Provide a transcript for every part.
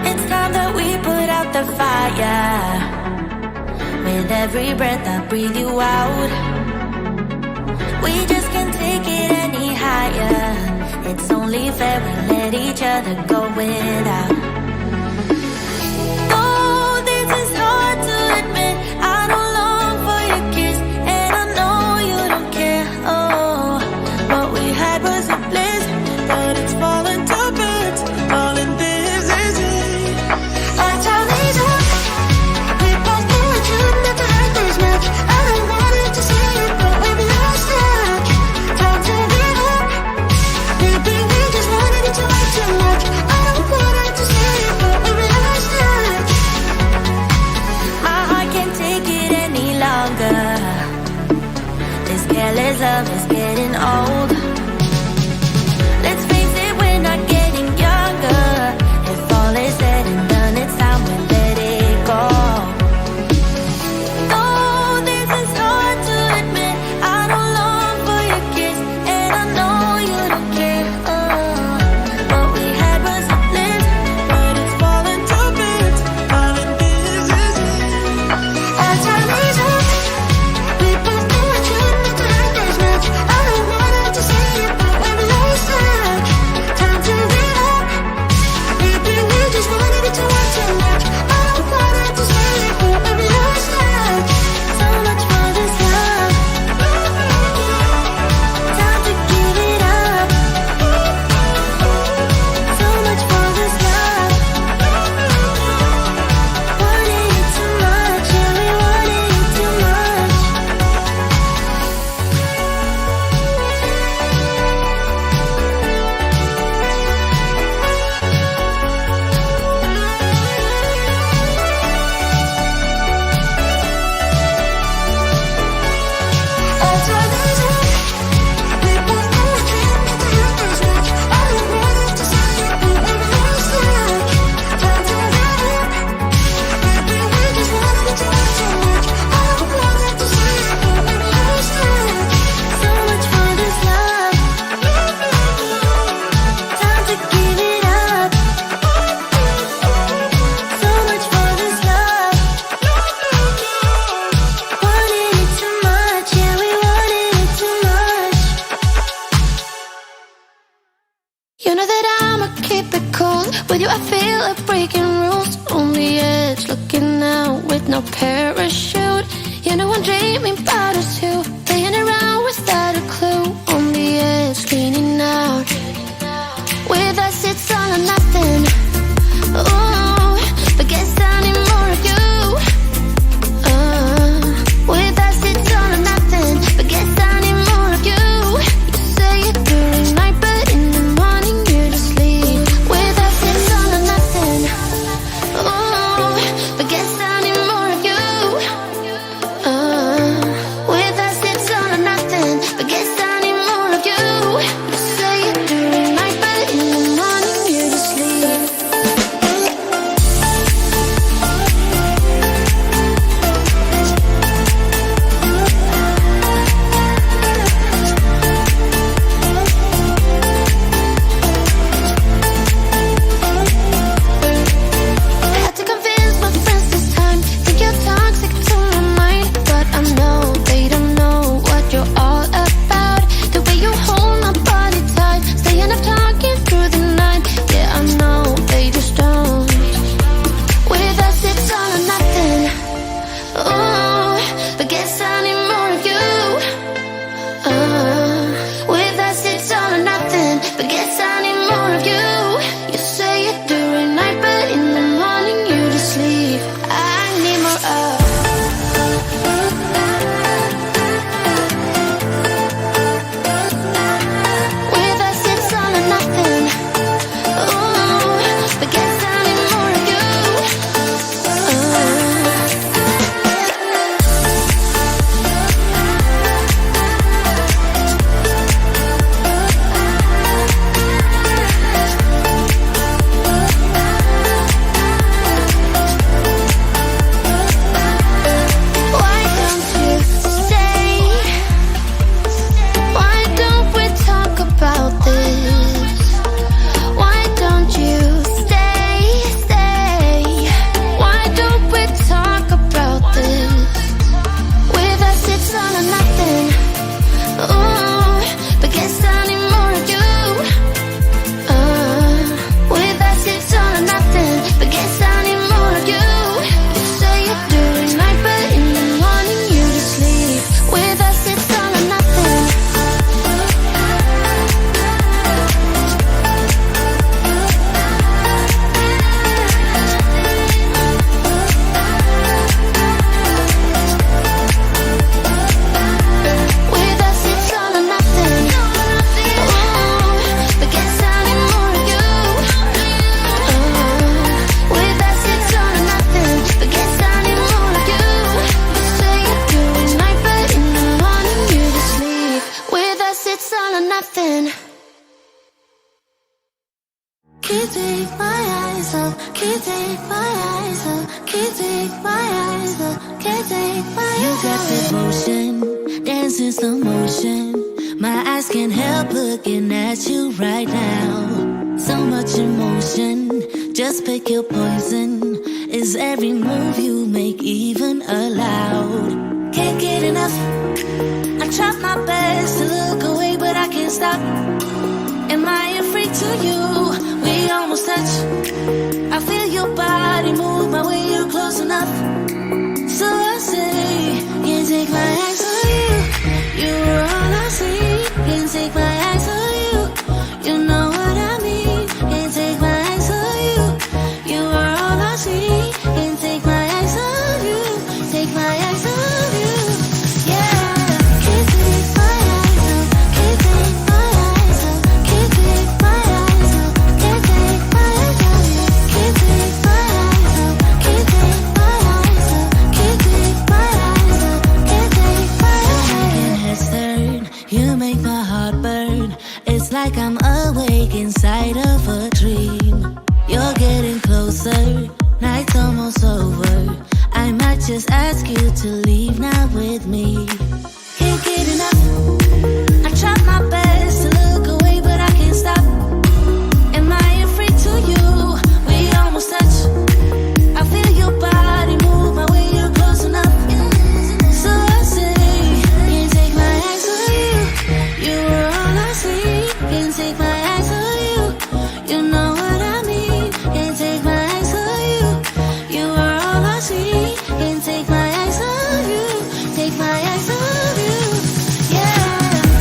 It's time that we put out the fire. With every breath I breathe you out. We just can't take it any higher. It's only fair we let each other go without. Oh, this is hard to admit. I don't long for your kiss, and I know you don't care. Oh, what we had was a bliss, but it's falling to bits. All in this is it. Our time is up. We both knew it shouldn't have to hurt this much. I don't want it to say it, but we've lost touch. Time to give up. Maybe we just wanted it to hurt too much. I don't want it to say it, but we've lost touch. My heart can't take it any longer. This careless love is getting old. Let's face it, we're not getting younger. If all is said and done, it's time we let it go. Oh, this is hard to admit. I don't long for your kiss, and I know you don't care. Oh, what we had was a bliss, but it's falling to bits. All in this is it. Our time is up. We both knew it shouldn't have to hurt this much. I don't want it to say it, but we've lost touch. Time to give up. Maybe we just wanted it to hurt too much. I don't want it to say it, but we've lost touch. So much for this love. Time to give it up. So much for this love. Wanted it too much, yeah, we wanted it too much. Our time is up. We both know it shouldn't have to hurt this much. I don't want it to say it, but we've lost touch. Time to give up. Maybe we just wanted it to hurt too much. I don't want it to say it, but we've lost touch. So much for this love. Time to give it up. So much for this love. Wanted it too much, yeah, we wanted it too much. You know that I'ma keep it cool. With you I feel like breaking rules. On the edge, looking out with no parachute. You know I'm dreaming about us too. Playing around without a clue. On the edge, leaning out. With us it's all or nothing. Ooh, but guess I need more of you. With us it's all or nothing. But guess I need more of you. You say it during night, but in the morning you're asleep. With us it's all or nothing. Ooh, but guess I need more of you. With us it's all or nothing. guess it's all or nothing. Can't take my eyes off, can't take my eyes off, can't take my eyes off, can't take my eyes off. You got that motion, dance in slow motion. My eyes can't help looking at you right now. So much emotion, just pick your poison. Is every move you make even allowed? Can't get enough. I try my best to look away, but I can't stop. Am I a freak to you? We almost touch. I feel your body move my way, you're close enough. So I say, can't take my eyes on you. You were all I see. Can't take my eyes on you. You know what I mean. Can't take my eyes on you. You were all I see. Can't take my eyes on you. Take my eyes on you. Yeah. Can't take my eyes off. Can't take my eyes off. Can't take my eyes off. Can't take my eyes off you. Can't take my eyes off. Can't take my eyes off. Can't take my eyes off. Can't take my eyes off. Making heads turn, you make my heart burn. It's like I'm awake inside of a dream. You're getting closer, night's almost over. I might just ask you to leave now with me. Can't get enough. I try my best to look away, but I can't stop. Am I a freak to you? We almost touch. I feel your body move my way, you're close enough. So I say, can't take my eyes on you. You were all I see. Can't take my eyes on you. You know what I mean. Can't take my eyes on you. You were all I see. Can't take my eyes on you. Take my eyes on you. Yeah.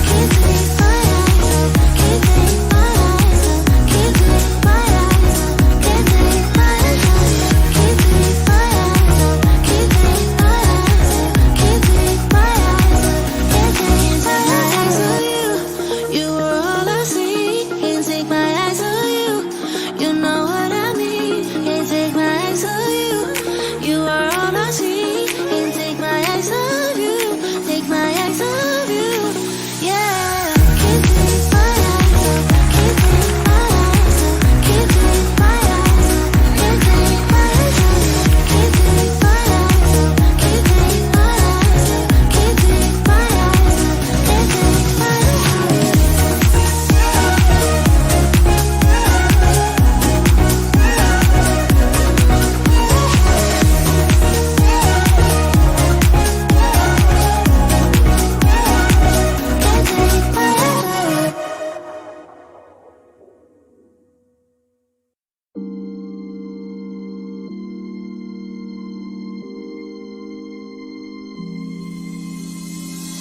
Can't take my eyes off. Can't take my eyes off. Can't take my eyes off. Can't take my eyes off you. Can't take my eyes off. Can't take my eyes off. Can't take my eyes off. Can't take my eyes on you. You were all I see. Can't take my eyes on you. You know what I mean. Can't take my eyes on you. You are all I see. Can't take my eyes on you. Take my eyes on you. Yeah. Can't take my eyes off. Can't take my eyes off. Can't take my eyes off. Can't take my eyes on you. Can't take my eyes off. Can't take my eyes off. Can't take my eyes off. Can't take my eyes on you.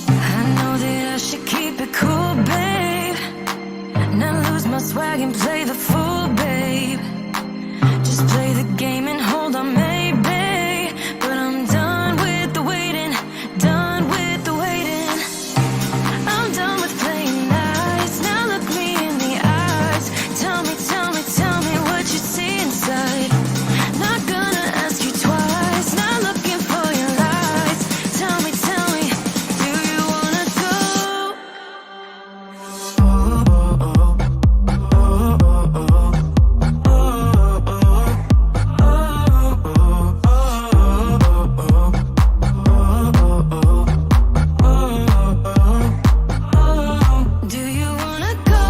I know that I should keep it cool, babe. Not lose my swag and play the fool, babe. Just play the game and hold on, maybe. But I'm done with the waiting, done with the waiting. I'm done with playing nice. Now look me in the eyes. Tell me, tell me, tell me what you see inside. Not gonna ask you twice. Not looking for your lies. Tell me, do you wanna go? Do you wanna go?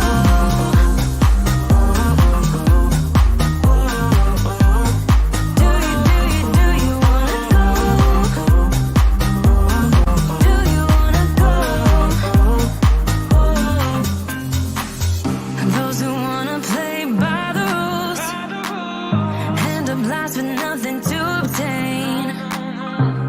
Do you wanna go? Do you wanna go? Those who wanna play by the rules end up lost with nothing to obtain.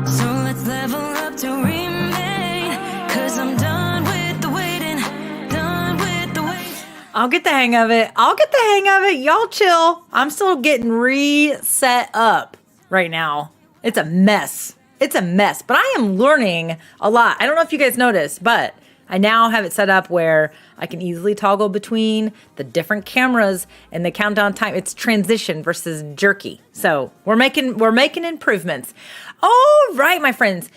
So let's level up to remain. 'Cause I'm done with the waiting, done with the waiting. I'll get the hang of it. Y'all chill. I'm still getting reset up right now. It's a mess. But I am learning a lot. I don't know if you guys noticed, but I now have it set up where I can easily toggle between the different cameras and the countdown time. It's transition versus jerky. So we're making improvements. All right, my friends.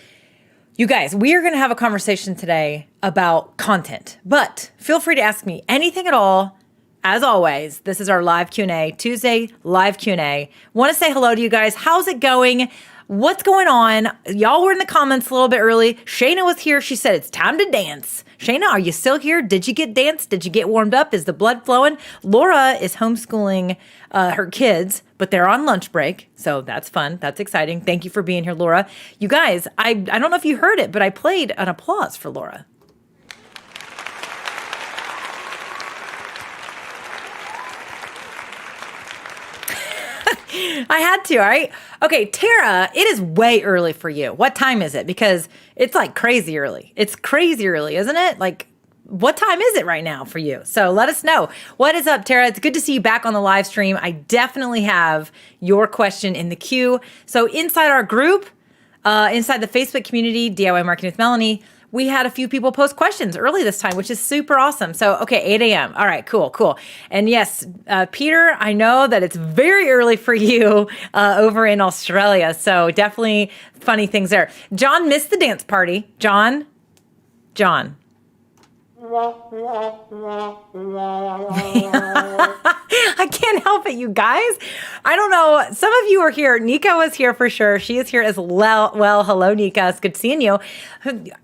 You guys, we are going to have a conversation today about content, but feel free to ask me anything at all. As always, this is our live Q&A, Tuesday live Q&A. Want to say hello to you guys. How's it going? What's going on? Y'all were in the comments a little bit early. Shayna was here. She said, it's time to dance. Shayna, are you still here? Did you get danced? Did you get warmed up? Is the blood flowing? Laura is homeschooling her kids, but they're on lunch break. So that's fun. That's exciting. Thank you for being here, Laura. You guys, I don't know if you heard it, but I played an applause for Laura. I had to, all right? Okay, Tara, it is way early for you. What time is it? Because it's like crazy early. It's crazy early, isn't it? Like, what time is it right now for you? So let us know. What is up, Tara? It's good to see you back on the live stream. I definitely have your question in the queue. So inside our group, inside the Facebook community, DIY Marketing with Melanie, we had a few people post questions early this time, which is super awesome. So, okay, 8 a.m. All right, cool. And yes, Peter, I know that it's very early for you over in Australia. So definitely funny things there. John missed the dance party. John. I can't help it, you guys. I don't know. Some of you are here. Nika was here for sure. She is here as well. Well, hello, Nika. It's good seeing you.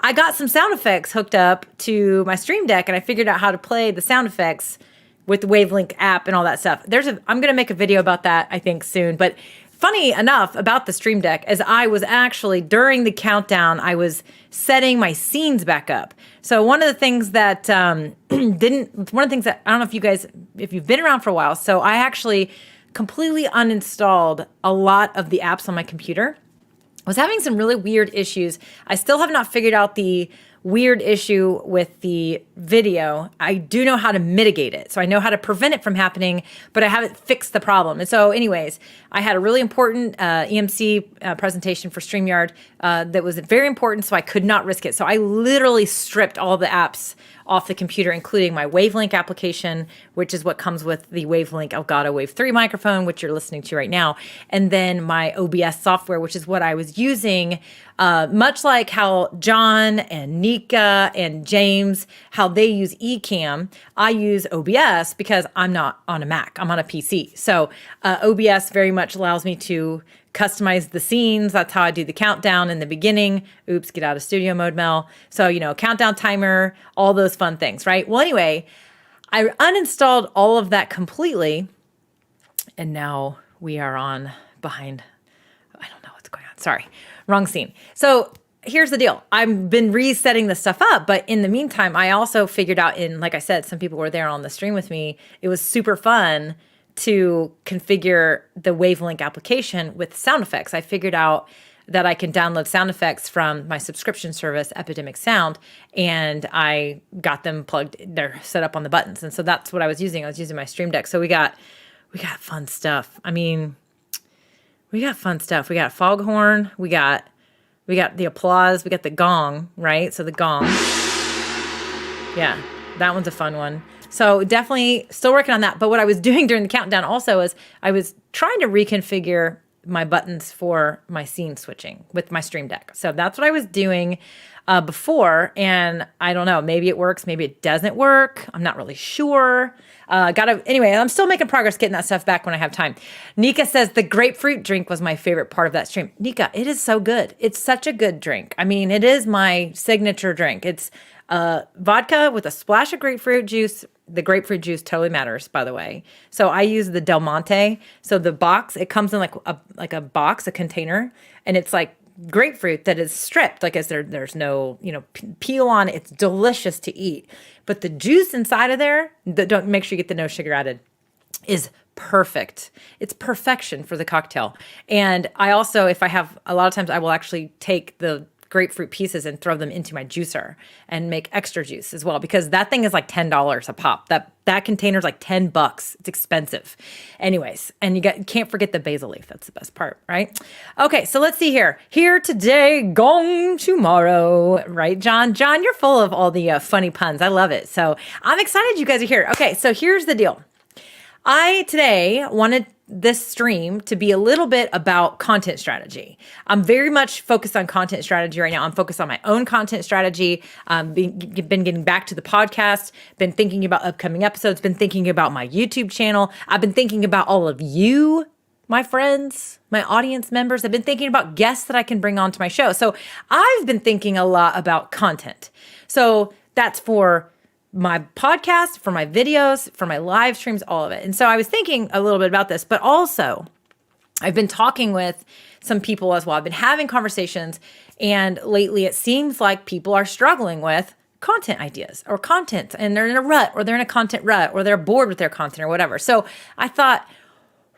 I got some sound effects hooked up to my Stream Deck, and I figured out how to play the sound effects with the Wavelink app and all that stuff. I'm going to make a video about that, I think, soon. But funny enough about the Stream Deck, as I was actually, during the countdown, I was setting my scenes back up. So one of the things that I don't know if you guys, if you've been around for a while, so I actually completely uninstalled a lot of the apps on my computer. I was having some really weird issues. I still have not figured out the weird issue with the video. I do know how to mitigate it. So I know how to prevent it from happening, but I haven't fixed the problem. And so anyways, I had a really important EMC presentation for StreamYard that was very important, so I could not risk it. So I literally stripped all the apps off the computer, including my Wavelink application, which is what comes with the Wavelink Elgato Wave 3 microphone, which you're listening to right now, and then my OBS software, which is what I was using, much like how John and Nika and James, how they use Ecamm, I use OBS because I'm not on a Mac, I'm on a PC. So OBS very much allows me to customize the scenes. That's how I do the countdown in the beginning. Oops, get out of studio mode, Mel. So, countdown timer, all those fun things, right? Well, anyway, I uninstalled all of that completely. And now we are on behind. I don't know what's going on. Sorry, wrong scene. So here's the deal. I've been resetting this stuff up, but in the meantime, I also figured out like I said, some people were there on the stream with me. It was super fun to configure the Wavelink application with sound effects. I figured out that I can download sound effects from my subscription service, Epidemic Sound, and I got them plugged. They're set up on the buttons, and so that's what I was using. I was using my Stream Deck. So we got fun stuff. I mean, we got fun stuff. We got foghorn. We got the applause. We got the gong, right? So the gong. Yeah, that one's a fun one. So definitely still working on that. But what I was doing during the countdown also is I was trying to reconfigure my buttons for my scene switching with my Stream Deck. So that's what I was doing before. And I don't know, maybe it works, maybe it doesn't work. I'm not really sure. Anyway, I'm still making progress getting that stuff back when I have time. Nika says the grapefruit drink was my favorite part of that stream. Nika, it is so good. It's such a good drink. I mean, it is my signature drink. It's vodka with a splash of grapefruit juice. The grapefruit juice totally matters, by the way. So I use the Del Monte. So the box, it comes in like a box, a container, and it's like grapefruit that is stripped. Like there's no peel on it. It's delicious to eat. But the juice inside of there, don't make sure you get the no sugar added, is perfect. It's perfection for the cocktail. And I also, if I have, a lot of times I will actually take the grapefruit pieces and throw them into my juicer and make extra juice as well, because that thing is like $10 a pop. That container is like $10. It's expensive. Anyways, and you can't forget the basil leaf. That's the best part, right? Okay, so let's see here. Here today, gone tomorrow, right, John? John, you're full of all the funny puns. I love it. So I'm excited you guys are here. Okay, so here's the deal. I today wanted this stream to be a little bit about content strategy. I'm very much focused on content strategy right now. I'm focused on my own content strategy. Been getting back to the podcast, been thinking about upcoming episodes, been thinking about my YouTube channel. I've been thinking about all of you, my friends, my audience members. I've been thinking about guests that I can bring onto my show. So I've been thinking a lot about content. So that's for my podcast, for my videos, for my live streams, all of it. And so I was thinking a little bit about this, but also I've been talking with some people as well. I've been having conversations, and lately it seems like people are struggling with content ideas or content, and they're in a rut, or they're in a content rut, or they're bored with their content or whatever. So I thought,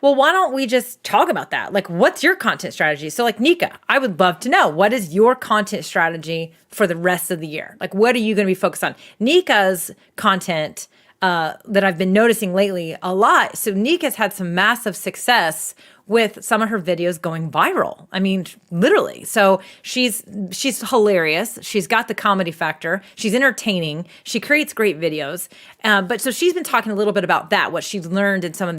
well, why don't we just talk about that? Like, what's your content strategy? So like, Nika, I would love to know, what is your content strategy for the rest of the year? Like, what are you going to be focused on? Nika's content that I've been noticing lately a lot. So Nika's had some massive success with some of her videos going viral. I mean, literally. So she's hilarious. She's got the comedy factor. She's entertaining. She creates great videos. But so she's been talking a little bit about that, what she's learned in some of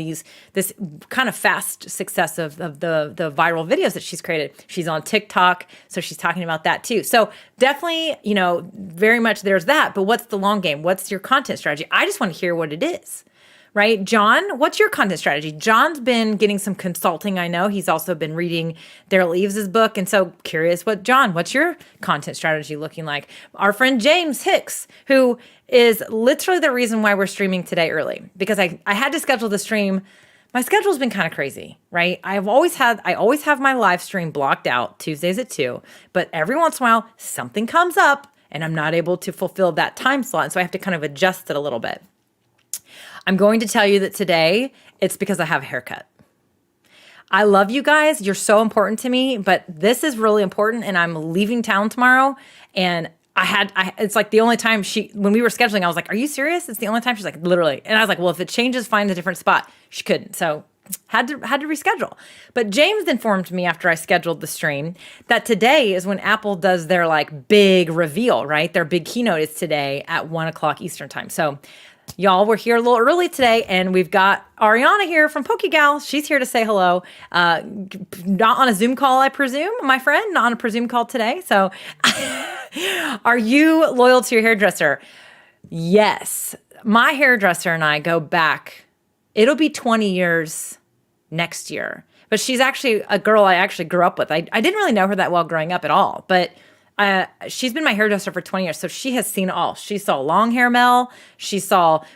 this kind of fast success of the viral videos that she's created. She's on TikTok, so she's talking about that too. So definitely, very much there's that. But what's the long game? What's your content strategy? I just want to hear what it is. Right? John, what's your content strategy? John's been getting some consulting. I know he's also been reading Daryl Eves' book. And so curious what's your content strategy looking like? Our friend James Hicks, who is literally the reason why we're streaming today early, because I had to schedule the stream. My schedule's been kind of crazy, right? I always have my live stream blocked out Tuesdays at 2, but every once in a while something comes up and I'm not able to fulfill that time slot. And so I have to kind of adjust it a little bit. I'm going to tell you that today it's because I have a haircut. I love you guys. You're so important to me, but this is really important, and I'm leaving town tomorrow. And it's like the only time when we were scheduling, I was like, are you serious? It's the only time. She's like, literally. And I was like, well, if it changes, find a different spot. She couldn't. So had to reschedule. But James informed me after I scheduled the stream that today is when Apple does their like big reveal, right? Their big keynote is today at 1:00 Eastern time. So y'all, we're here a little early today, and we've got Ariana here from PokeGal. She's here to say hello. Not on a Zoom call, I presume, my friend. Not on a presume call today. So are you loyal to your hairdresser? Yes. My hairdresser and I go back. It'll be 20 years next year. But she's actually a girl I actually grew up with. I didn't really know her that well growing up at all, but she's been my hairdresser for 20 years, so she has seen it all. She saw long hair Mel.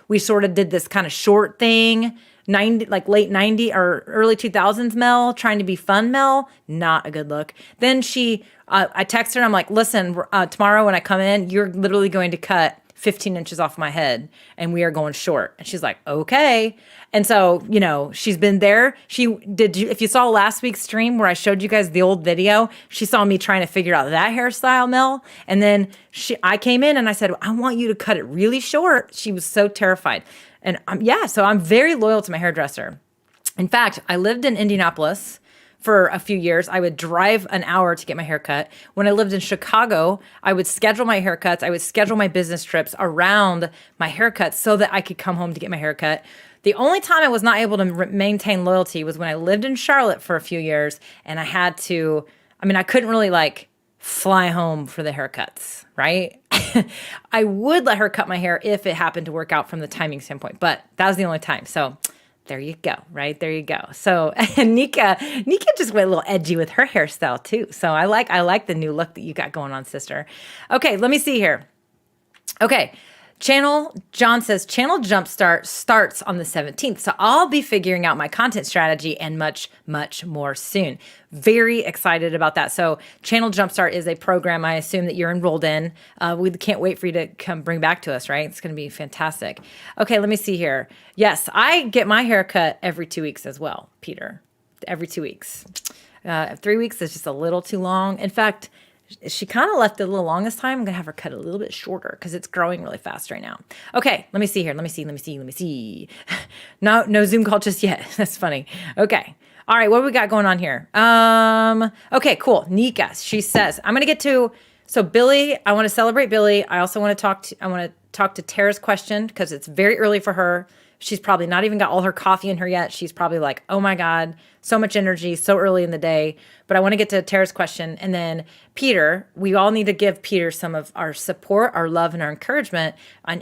We sort of did this kind of short thing, late 90 or early 2000s Mel, trying to be fun Mel. Not a good look. Then I texted her, I'm like, listen, tomorrow when I come in, you're literally going to cut 15 inches off my head and we are going short. And she's like, okay. And so, she's been there. If you saw last week's stream where I showed you guys the old video, she saw me trying to figure out that hairstyle, Mel. And then I came in and I said, I want you to cut it really short. She was so terrified. And so I'm very loyal to my hairdresser. In fact, I lived in Indianapolis for a few years. I would drive an hour to get my haircut. When I lived in Chicago, I would schedule my haircuts. I would schedule my business trips around my haircuts so that I could come home to get my haircut. The only time I was not able to maintain loyalty was when I lived in Charlotte for a few years, and I couldn't really fly home for the haircuts, right? I would let her cut my hair if it happened to work out from the timing standpoint, but that was the only time. So there you go, right? There you go. So Nika just went a little edgy with her hairstyle too. So I like the new look that you got going on, sister. Okay, let me see here. Okay, John says, Channel Jumpstart starts on the 17th. So I'll be figuring out my content strategy and much, much more soon. Very excited about that. So Channel Jumpstart is a program I assume that you're enrolled in. We can't wait for you to come bring back to us, right? It's going to be fantastic. Okay, let me see here. Yes, I get my hair cut every 2 weeks as well, Peter. Every 2 weeks. 3 weeks is just a little too long. In fact, she kind of left it a little long this time. I'm going to have her cut a little bit shorter because it's growing really fast right now. Okay, let me see here. Let me see. No Zoom call just yet. That's funny. Okay. All right, what do we got going on here? Okay, cool. Nika, she says, I'm going to get to, so Billy, I want to celebrate Billy. I also want to talk to Tara's question because it's very early for her. She's probably not even got all her coffee in her yet. She's probably like, oh my God, so much energy, so early in the day. But I want to get to Tara's question. And then Peter, we all need to give Peter some of our support, our love, and our encouragement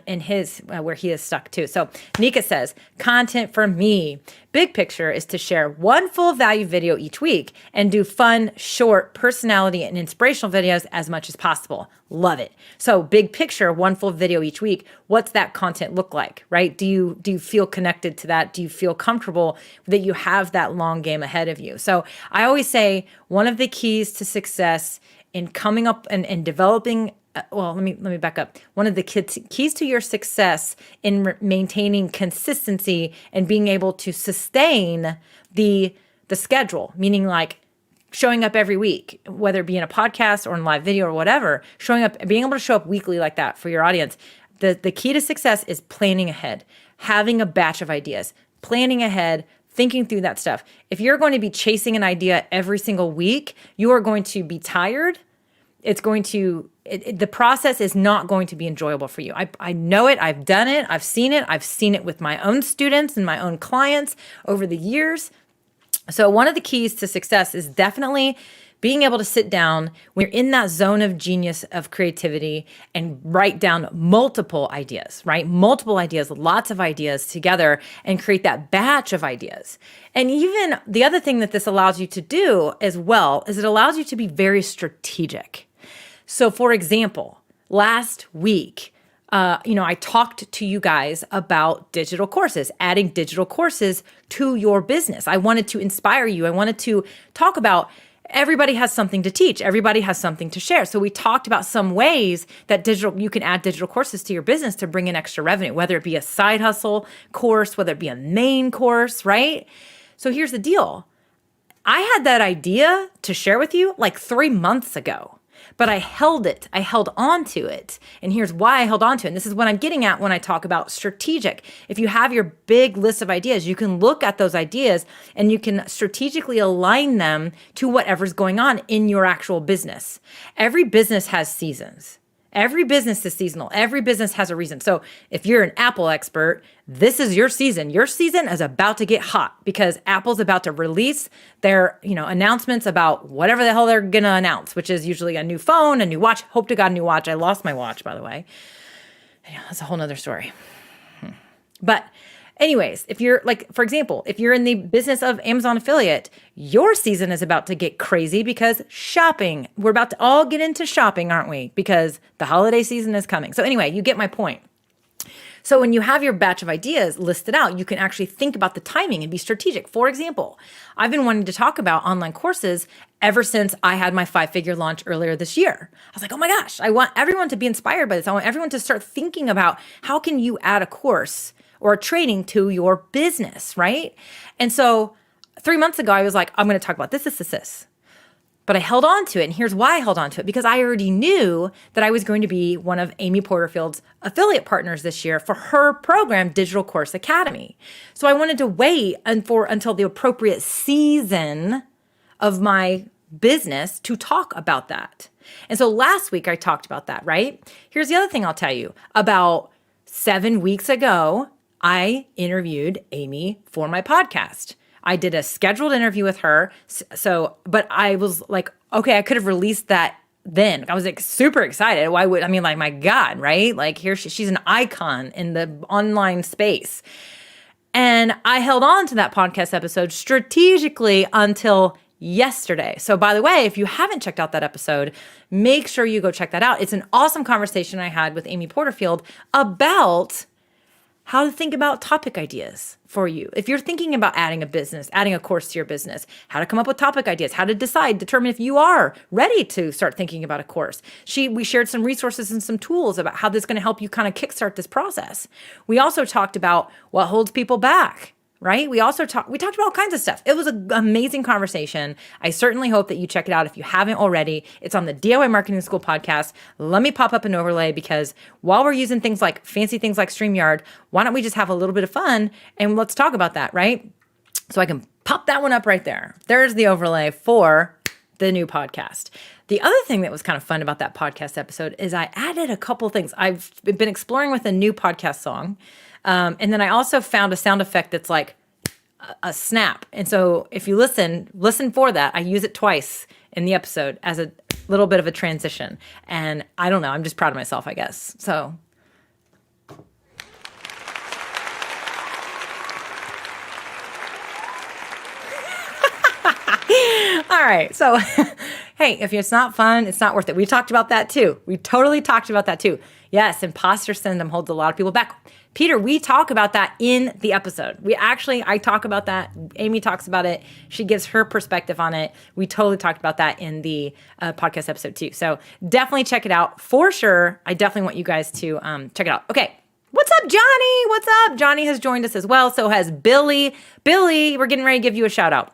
in his, where he is stuck too. So Nika says, content for me. Big picture is to share one full value video each week and do fun, short, personality, and inspirational videos as much as possible. Love it. So big picture, one full video each week. What's that content look like, right? Do you feel connected to that? Do you feel comfortable that you have that long game ahead of you? So I always say one of the keys to success in coming up and developing, well, let me back up. One of the keys to your success in maintaining consistency and being able to sustain the schedule, meaning like showing up every week, whether it be in a podcast or in live video or whatever, showing up, being able to show up weekly like that for your audience. The key to success is planning ahead, having a batch of ideas, planning ahead, thinking through that stuff. If you're going to be chasing an idea every single week, you are going to be tired. The process is not going to be enjoyable for you. I know it. I've done it. I've seen it. I've seen it with my own students and my own clients over the years. So one of the keys to success is definitely being able to sit down when you're in that zone of genius of creativity and write down multiple ideas, right? Multiple ideas, lots of ideas together and create that batch of ideas. And even the other thing that this allows you to do as well is it allows you to be very strategic. So for example, last week, I talked to you guys about digital courses, adding digital courses to your business. I wanted to inspire you. I wanted to talk about everybody has something to teach. Everybody has something to share. So we talked about some ways that you can add digital courses to your business to bring in extra revenue, whether it be a side hustle course, whether it be a main course, right? So here's the deal. I had that idea to share with you like 3 months ago. But I held it. I held on to it. And here's why I held on to it. And this is what I'm getting at when I talk about strategic. If you have your big list of ideas, you can look at those ideas and you can strategically align them to whatever's going on in your actual business. Every business has seasons. Every business is seasonal. Every business has a reason. So if you're an Apple expert, this is your season. Your season is about to get hot because Apple's about to release their, announcements about whatever the hell they're going to announce, which is usually a new phone, a new watch. Hope to God, a new watch. I lost my watch, by the way. That's a whole nother story. But anyways, if you're for example, if you're in the business of Amazon affiliate, your season is about to get crazy because shopping, we're about to all get into shopping, aren't we? Because the holiday season is coming. So anyway, you get my point. So when you have your batch of ideas listed out, you can actually think about the timing and be strategic. For example, I've been wanting to talk about online courses ever since I had my 5-figure launch earlier this year. I was like, oh my gosh, I want everyone to be inspired by this. I want everyone to start thinking about how can you add a course or training to your business, right? And so 3 months ago, I was like, I'm going to talk about this. But I held on to it. And here's why I held on to it. Because I already knew that I was going to be one of Amy Porterfield's affiliate partners this year for her program, Digital Course Academy. So I wanted to wait until the appropriate season of my business to talk about that. And so last week, I talked about that, right? Here's the other thing I'll tell you. About 7 weeks ago, I interviewed Amy for my podcast. I did a scheduled interview with her. But I was like, okay, I could have released that then. I was like super excited. Why would, my God, right? Like here, she's an icon in the online space. And I held on to that podcast episode strategically until yesterday. So by the way, if you haven't checked out that episode, make sure you go check that out. It's an awesome conversation I had with Amy Porterfield about how to think about topic ideas for you. If you're thinking about adding a course to your business, how to come up with topic ideas, how to determine if you are ready to start thinking about a course. We shared some resources and some tools about how this is going to help you kind of kickstart this process. We also talked about what holds people back, right? We talked about all kinds of stuff. It was an amazing conversation. I certainly hope that you check it out if you haven't already. It's on the DIY Marketing School podcast. Let me pop up an overlay because while we're using fancy things like StreamYard, why don't we just have a little bit of fun and let's talk about that, right? So I can pop that one up right there. There's the overlay for the new podcast. The other thing that was kind of fun about that podcast episode is I added a couple things. I've been exploring with a new podcast song. And then I also found a sound effect that's like a snap. And so if you listen for that. I use it twice in the episode as a little bit of a transition. And I don't know, I'm just proud of myself, I guess. So all right. So, hey, if it's not fun, it's not worth it. We talked about that too. We totally talked about that too. Yes, imposter syndrome holds a lot of people back. Peter, we talk about that in the episode. I talk about that. Amy talks about it. She gives her perspective on it. We totally talked about that in the podcast episode too. So definitely check it out for sure. I definitely want you guys to check it out. Okay. What's up, Johnny? What's up? Johnny has joined us as well. So has Billy. Billy, we're getting ready to give you a shout out.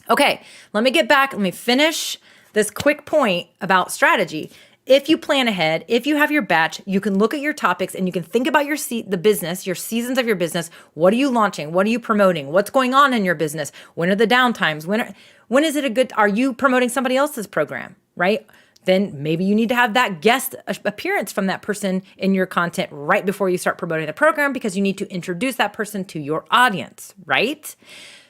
Okay, let me get back. Let me finish this quick point about strategy. If you plan ahead, if you have your batch, you can look at your topics and you can think about the business, your seasons of your business. What are you launching? What are you promoting? What's going on in your business? When are the downtimes? When is it are you promoting somebody else's program, right? Then maybe you need to have that guest appearance from that person in your content right before you start promoting the program because you need to introduce that person to your audience, right?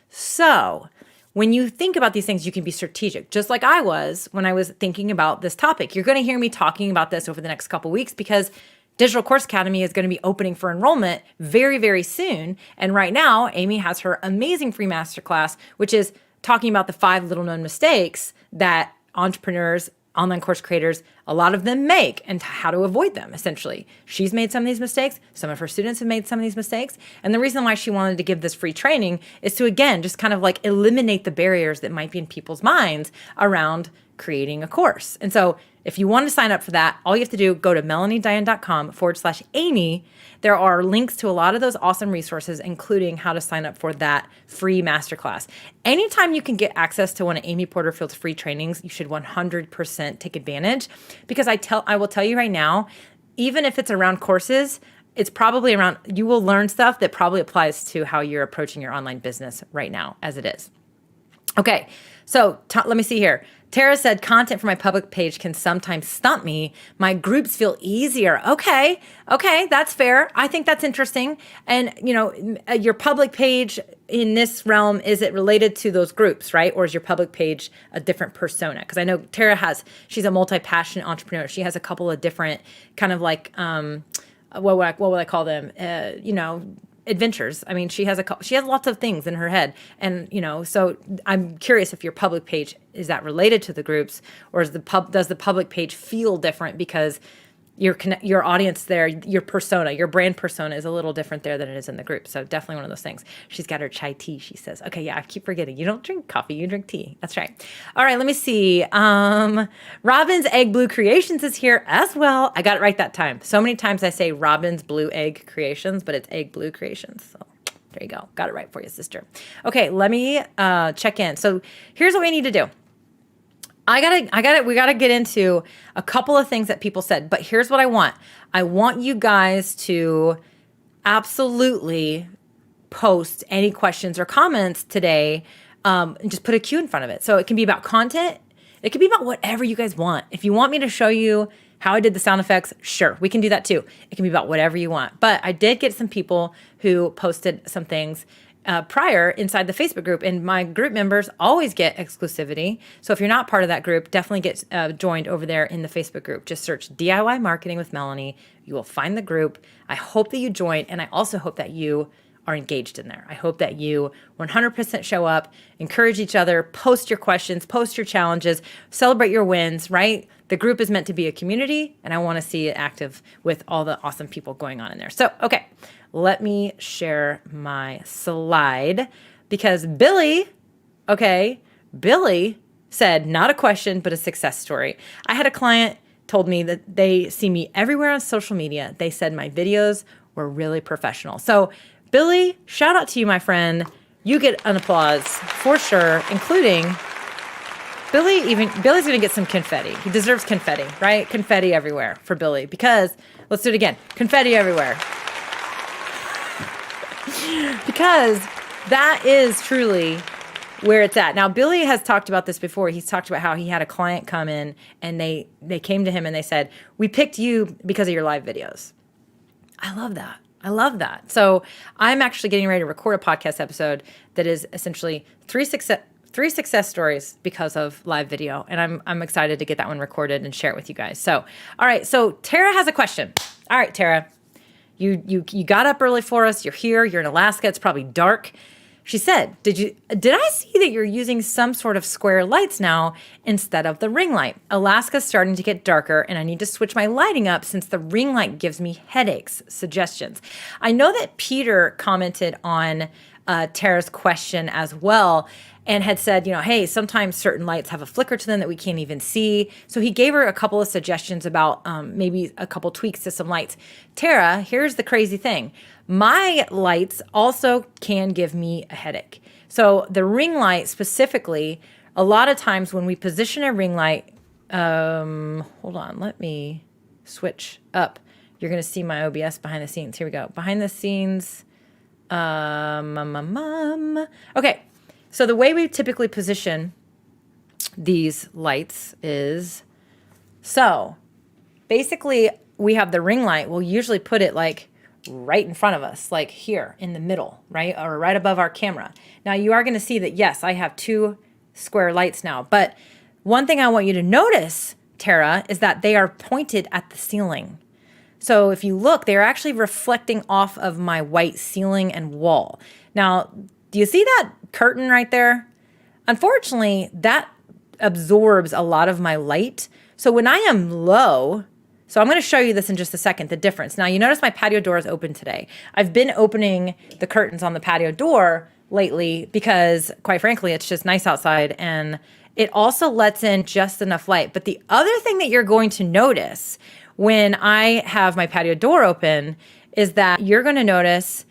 So when you think about these things, you can be strategic, just like I was when I was thinking about this topic. You're going to hear me talking about this over the next couple weeks because Digital Course Academy is going to be opening for enrollment very, very soon. And right now, Amy has her amazing free masterclass, which is talking about the 5 little known mistakes that entrepreneurs, online course creators, a lot of them make and how to avoid them, essentially. She's made some of these mistakes. Some of her students have made some of these mistakes. And the reason why she wanted to give this free training is to, again, just kind of like eliminate the barriers that might be in people's minds around creating a course. And so if you want to sign up for that, all you have to do, go to melaniediane.com/Amy. There are links to a lot of those awesome resources, including how to sign up for that free masterclass. Anytime you can get access to one of Amy Porterfield's free trainings, you should 100% take advantage because I will tell you right now, even if it's around courses, it's probably around, you will learn stuff that probably applies to how you're approaching your online business right now as it is. Okay, so let me see here. Tara said, content for my public page can sometimes stump me. My groups feel easier. Okay, that's fair. I think that's interesting. And, your public page in this realm, is it related to those groups, right? Or is your public page a different persona? Because I know Tara she's a multi-passionate entrepreneur. She has a couple of different kind of like, what would I call them? Adventures. I mean, she has lots of things in her head. And, so I'm curious if your public page, is that related to the groups or does the public page feel different because your audience there, your persona, your brand persona is a little different there than it is in the group. So definitely one of those things. She's got her chai tea, she says. Okay, yeah, I keep forgetting. You don't drink coffee, you drink tea. That's right. All right, let me see. Robin's Egg Blue Creations is here as well. I got it right that time. So many times I say Robin's Blue Egg Creations, but it's Egg Blue Creations. So there you go. Got it right for you, sister. Okay, let me check in. So here's what we need to do. We gotta get into a couple of things that people said, but here's what I want. I want you guys to absolutely post any questions or comments today, and just put a Q in front of it. So it can be about content. It can be about whatever you guys want. If you want me to show you how I did the sound effects, sure, we can do that too. It can be about whatever you want. But I did get some people who posted some things prior inside the Facebook group, and my group members always get exclusivity. So if you're not part of that group, definitely get joined over there in the Facebook group. Just search DIY Marketing with Melanie. You will find the group. I hope that you join, and I also hope that you are engaged in there. I hope that you 100% show up, encourage each other, post your questions, post your challenges, celebrate your wins, right? The group is meant to be a community, and I want to see it active with all the awesome people going on in there. So, okay, let me share my slide because Billy said, not a question, but a success story. I had a client told me that they see me everywhere on social media. They said my videos were really professional. So Billy, shout out to you, my friend. You get an applause for sure, including Billy's going to get some confetti. He deserves confetti, right? Confetti everywhere for Billy because, let's do it again. Confetti everywhere. Because that is truly where it's at. Now, Billy has talked about this before. He's talked about how he had a client come in and they came to him and they said, we picked you because of your live videos. I love that. I love that. So I'm actually getting ready to record a podcast episode that is essentially three success stories because of live video. And I'm excited to get that one recorded and share it with you guys. So, all right. So Tara has a question. All right, Tara, you got up early for us. You're here. You're in Alaska. It's probably dark. She said, did I see that you're using some sort of square lights now instead of the ring light? Alaska's starting to get darker and I need to switch my lighting up since the ring light gives me headaches. Suggestions. I know that Peter commented on Tara's question as well and had said, hey, sometimes certain lights have a flicker to them that we can't even see. So he gave her a couple of suggestions about maybe a couple tweaks to some lights. Tara, here's the crazy thing. My lights also can give me a headache. So the ring light specifically, a lot of times when we position a ring light, hold on, let me switch up. You're going to see my OBS behind the scenes. Here we go. Behind the scenes. Okay. So the way we typically position these lights is, so basically we have the ring light. We'll usually put it like right in front of us, like here in the middle, right? Or right above our camera. Now you are going to see that, yes, I have two square lights now, but one thing I want you to notice, Tara, is that they are pointed at the ceiling. So if you look, they're actually reflecting off of my white ceiling and wall. Now, do you see that curtain right there? Unfortunately, that absorbs a lot of my light. So when I am low, so I'm going to show you this in just a second, the difference. Now, you notice my patio door is open today. I've been opening the curtains on the patio door lately because, quite frankly, it's just nice outside and it also lets in just enough light. But the other thing that you're going to notice when I have my patio door open is that you're going to notice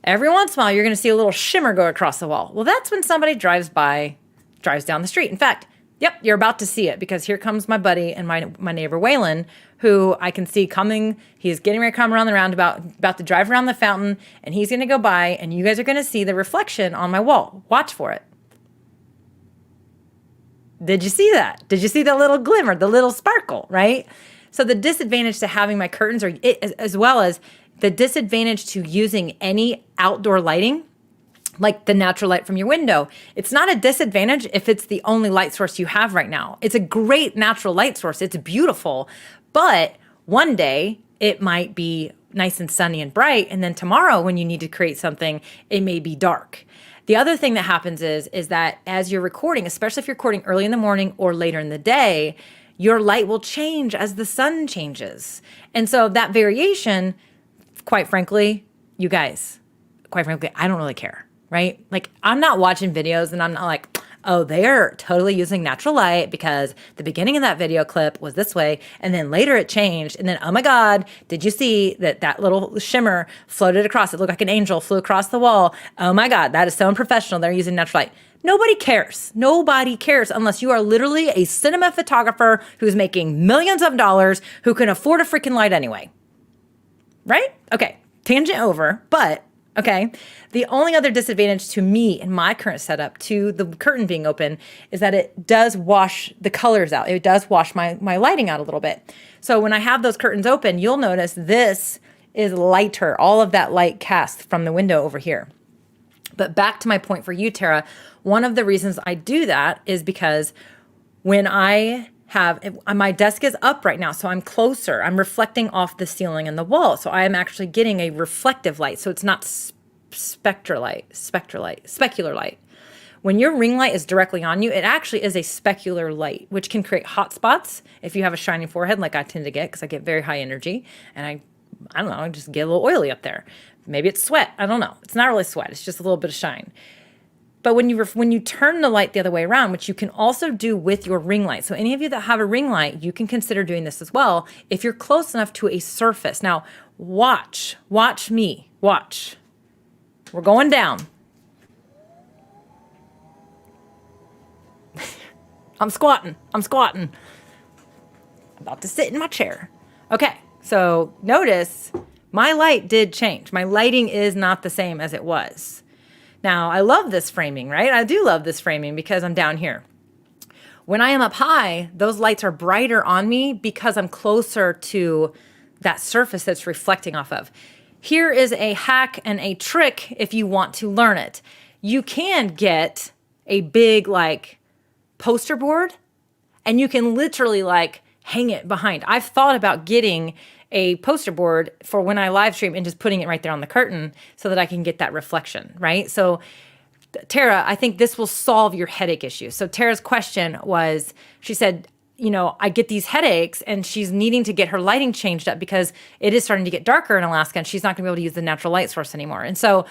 every once in a while, you're going to see a little shimmer go across the wall. Well, that's when somebody drives down the street. In fact, yep, you're about to see it because here comes my buddy and my neighbor Waylon, who I can see coming. He's getting ready to come around the roundabout, about to drive around the fountain, and he's going to go by, and you guys are going to see the reflection on my wall. Watch for it. Did you see that? Did you see the little glimmer, the little sparkle, right? So the disadvantage to having my curtains, or as well as the disadvantage to using any outdoor lighting, like the natural light from your window, it's not a disadvantage if it's the only light source you have right now. It's a great natural light source. It's beautiful. But one day it might be nice and sunny and bright. And then tomorrow when you need to create something, it may be dark. The other thing that happens is that as you're recording, especially if you're recording early in the morning or later in the day, your light will change as the sun changes. And so that variation, quite frankly, you guys, I don't really care, right? Like I'm not watching videos and I'm not like, oh, they're totally using natural light because the beginning of that video clip was this way. And then later it changed. And then, oh my God, did you see that little shimmer floated across? It looked like an angel flew across the wall. Oh my God, that is so unprofessional. They're using natural light. Nobody cares. Nobody cares unless you are literally a cinema photographer who's making millions of dollars who can afford a freaking light anyway. Right? Okay. Tangent over, but okay. The only other disadvantage to me in my current setup to the curtain being open is that it does wash the colors out. It does wash my lighting out a little bit. So when I have those curtains open, you'll notice this is lighter. All of that light cast from the window over here. But back to my point for you, Tara, one of the reasons I do that is because when my desk is up right now, so I'm closer. I'm reflecting off the ceiling and the wall. So I am actually getting a reflective light. So it's not specular light. When your ring light is directly on you, it actually is a specular light, which can create hot spots if you have a shiny forehead like I tend to get because I get very high energy and I don't know, I just get a little oily up there. Maybe it's sweat. I don't know. It's not really sweat. It's just a little bit of shine. But when you turn the light the other way around, which you can also do with your ring light. So any of you that have a ring light, you can consider doing this as well if you're close enough to a surface. Now, watch me. Watch. We're going down. I'm squatting. About to sit in my chair. Okay, so notice my light did change. My lighting is not the same as it was. Now, I love this framing, right? I do love this framing because I'm down here. When I am up high, those lights are brighter on me because I'm closer to that surface that's reflecting off of. Here is a hack and a trick if you want to learn it. You can get a big like poster board and you can literally like hang it behind. I've thought about getting a poster board for when I live stream and just putting it right there on the curtain so that I can get that reflection, right? So Tara, I think this will solve your headache issue. So Tara's question was, she said, I get these headaches and she's needing to get her lighting changed up because it is starting to get darker in Alaska and she's not gonna be able to use the natural light source anymore. And so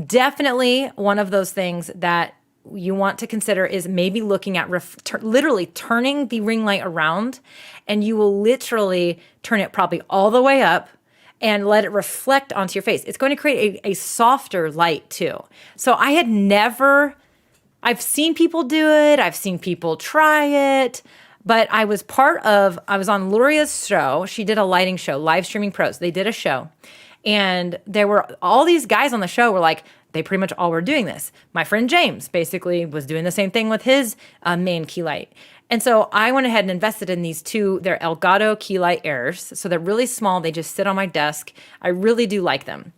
definitely one of those things that you want to consider is maybe looking at literally turning the ring light around, and you will literally turn it probably all the way up and let it reflect onto your face. It's going to create a softer light too. So I've seen people do it. I've seen people try it, but I was on Luria's show. She did a lighting show, Live Streaming Pros. They did a show, and there were all these guys on the show were like, they pretty much all were doing this. My friend James basically was doing the same thing with his main key light. And so I went ahead and invested in these two. They're Elgato key light airs. So they're really small. They just sit on my desk. I really do like them.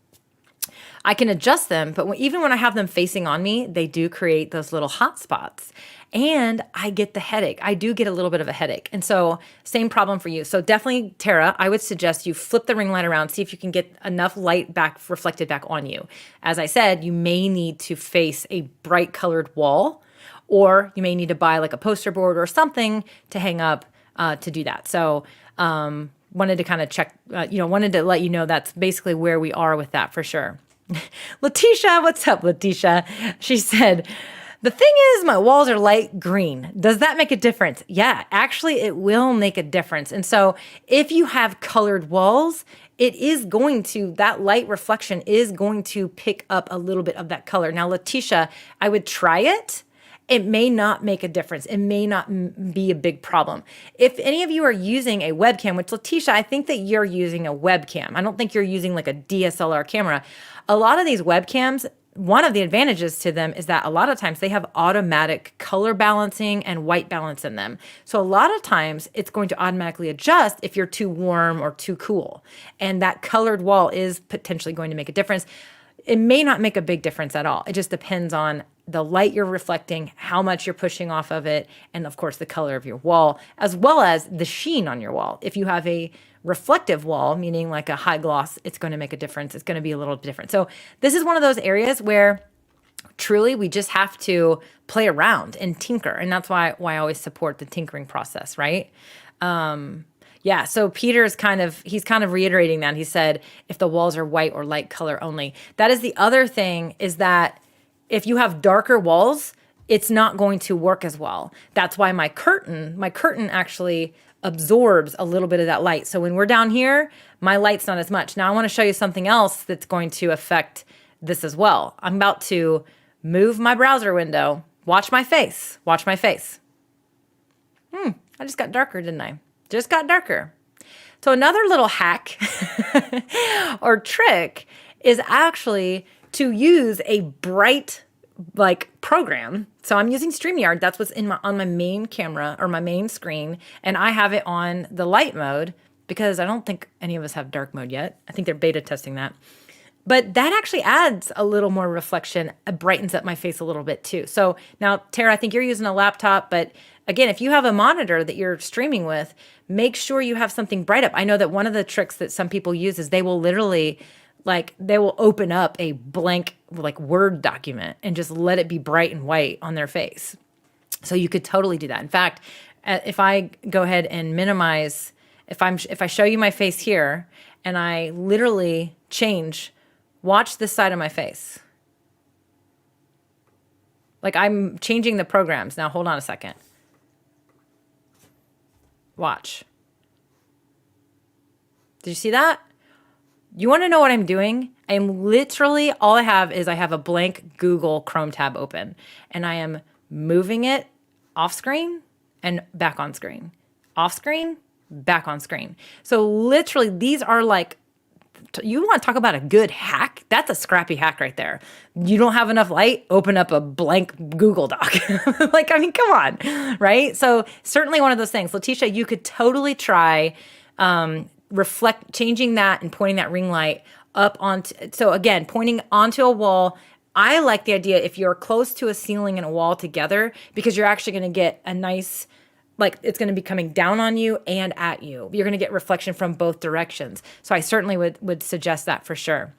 I can adjust them, but even when I have them facing on me, they do create those little hot spots. And I get the headache. I do get a little bit of a headache. And so same problem for you. So definitely, Tara, I would suggest you flip the ring light around, see if you can get enough light reflected back on you. As I said, you may need to face a bright colored wall, or you may need to buy like a poster board or something to hang up to do that. So wanted to kind of check, wanted to let you know that's basically where we are with that for sure. Letitia, what's up, Letitia? She said, the thing is, my walls are light green. Does that make a difference? Yeah, actually, it will make a difference. And so if you have colored walls, that light reflection is going to pick up a little bit of that color. Now, Letitia, I would try it. It may not make a difference. It may not be a big problem. If any of you are using a webcam, which Letitia, I think that you're using a webcam. I don't think you're using like a DSLR camera. A lot of these webcams, one of the advantages to them is that a lot of times they have automatic color balancing and white balance in them. So a lot of times it's going to automatically adjust if you're too warm or too cool. And that colored wall is potentially going to make a difference. It may not make a big difference at all. It just depends on the light you're reflecting, how much you're pushing off of it, and of course the color of your wall, as well as the sheen on your wall. If you have a reflective wall, meaning like a high gloss, it's going to make a difference. It's going to be a little different. So this is one of those areas where truly we just have to play around and tinker. And that's why I always support the tinkering process, right? Yeah, so Peter's kind of reiterating that. He said, if the walls are white or light color only. That is the other thing, is that if you have darker walls, it's not going to work as well. That's why my curtain actually absorbs a little bit of that light. So when we're down here, my light's not as much. Now I want to show you something else that's going to affect this as well. I'm about to move my browser window. Watch my face. Watch my face. I just got darker, didn't I? Just got darker. So another little hack or trick is actually to use a bright program. So I'm using StreamYard. That's what's on my main camera or my main screen. And I have it on the light mode because I don't think any of us have dark mode yet. I think they're beta testing that. But that actually adds a little more reflection. It brightens up my face a little bit too. So now, Tara, I think you're using a laptop, but again, if you have a monitor that you're streaming with, make sure you have something bright up. I know that one of the tricks that some people use is they will literally they will open up a blank Word document and just let it be bright and white on their face. So you could totally do that. In fact, if I go ahead and minimize, if I show you my face here and I literally change, watch this side of my face. I'm changing the programs. Now hold on a second. Watch. Did you see that? You want to know what I'm doing? I am literally, all I have is I have a blank Google Chrome tab open, and I am moving it off screen and back on screen. Off screen, back on screen. So literally these are you want to talk about a good hack? That's a scrappy hack right there. You don't have enough light? Open up a blank Google Doc. Like, I mean, come on, right? So certainly one of those things. Letitia, you could totally try changing that and pointing that ring light up onto, so again, pointing onto a wall. I like the idea if you're close to a ceiling and a wall together, because you're actually going to get a nice, like it's going to be coming down on you and at you. You're going to get reflection from both directions. So I certainly would suggest that for sure.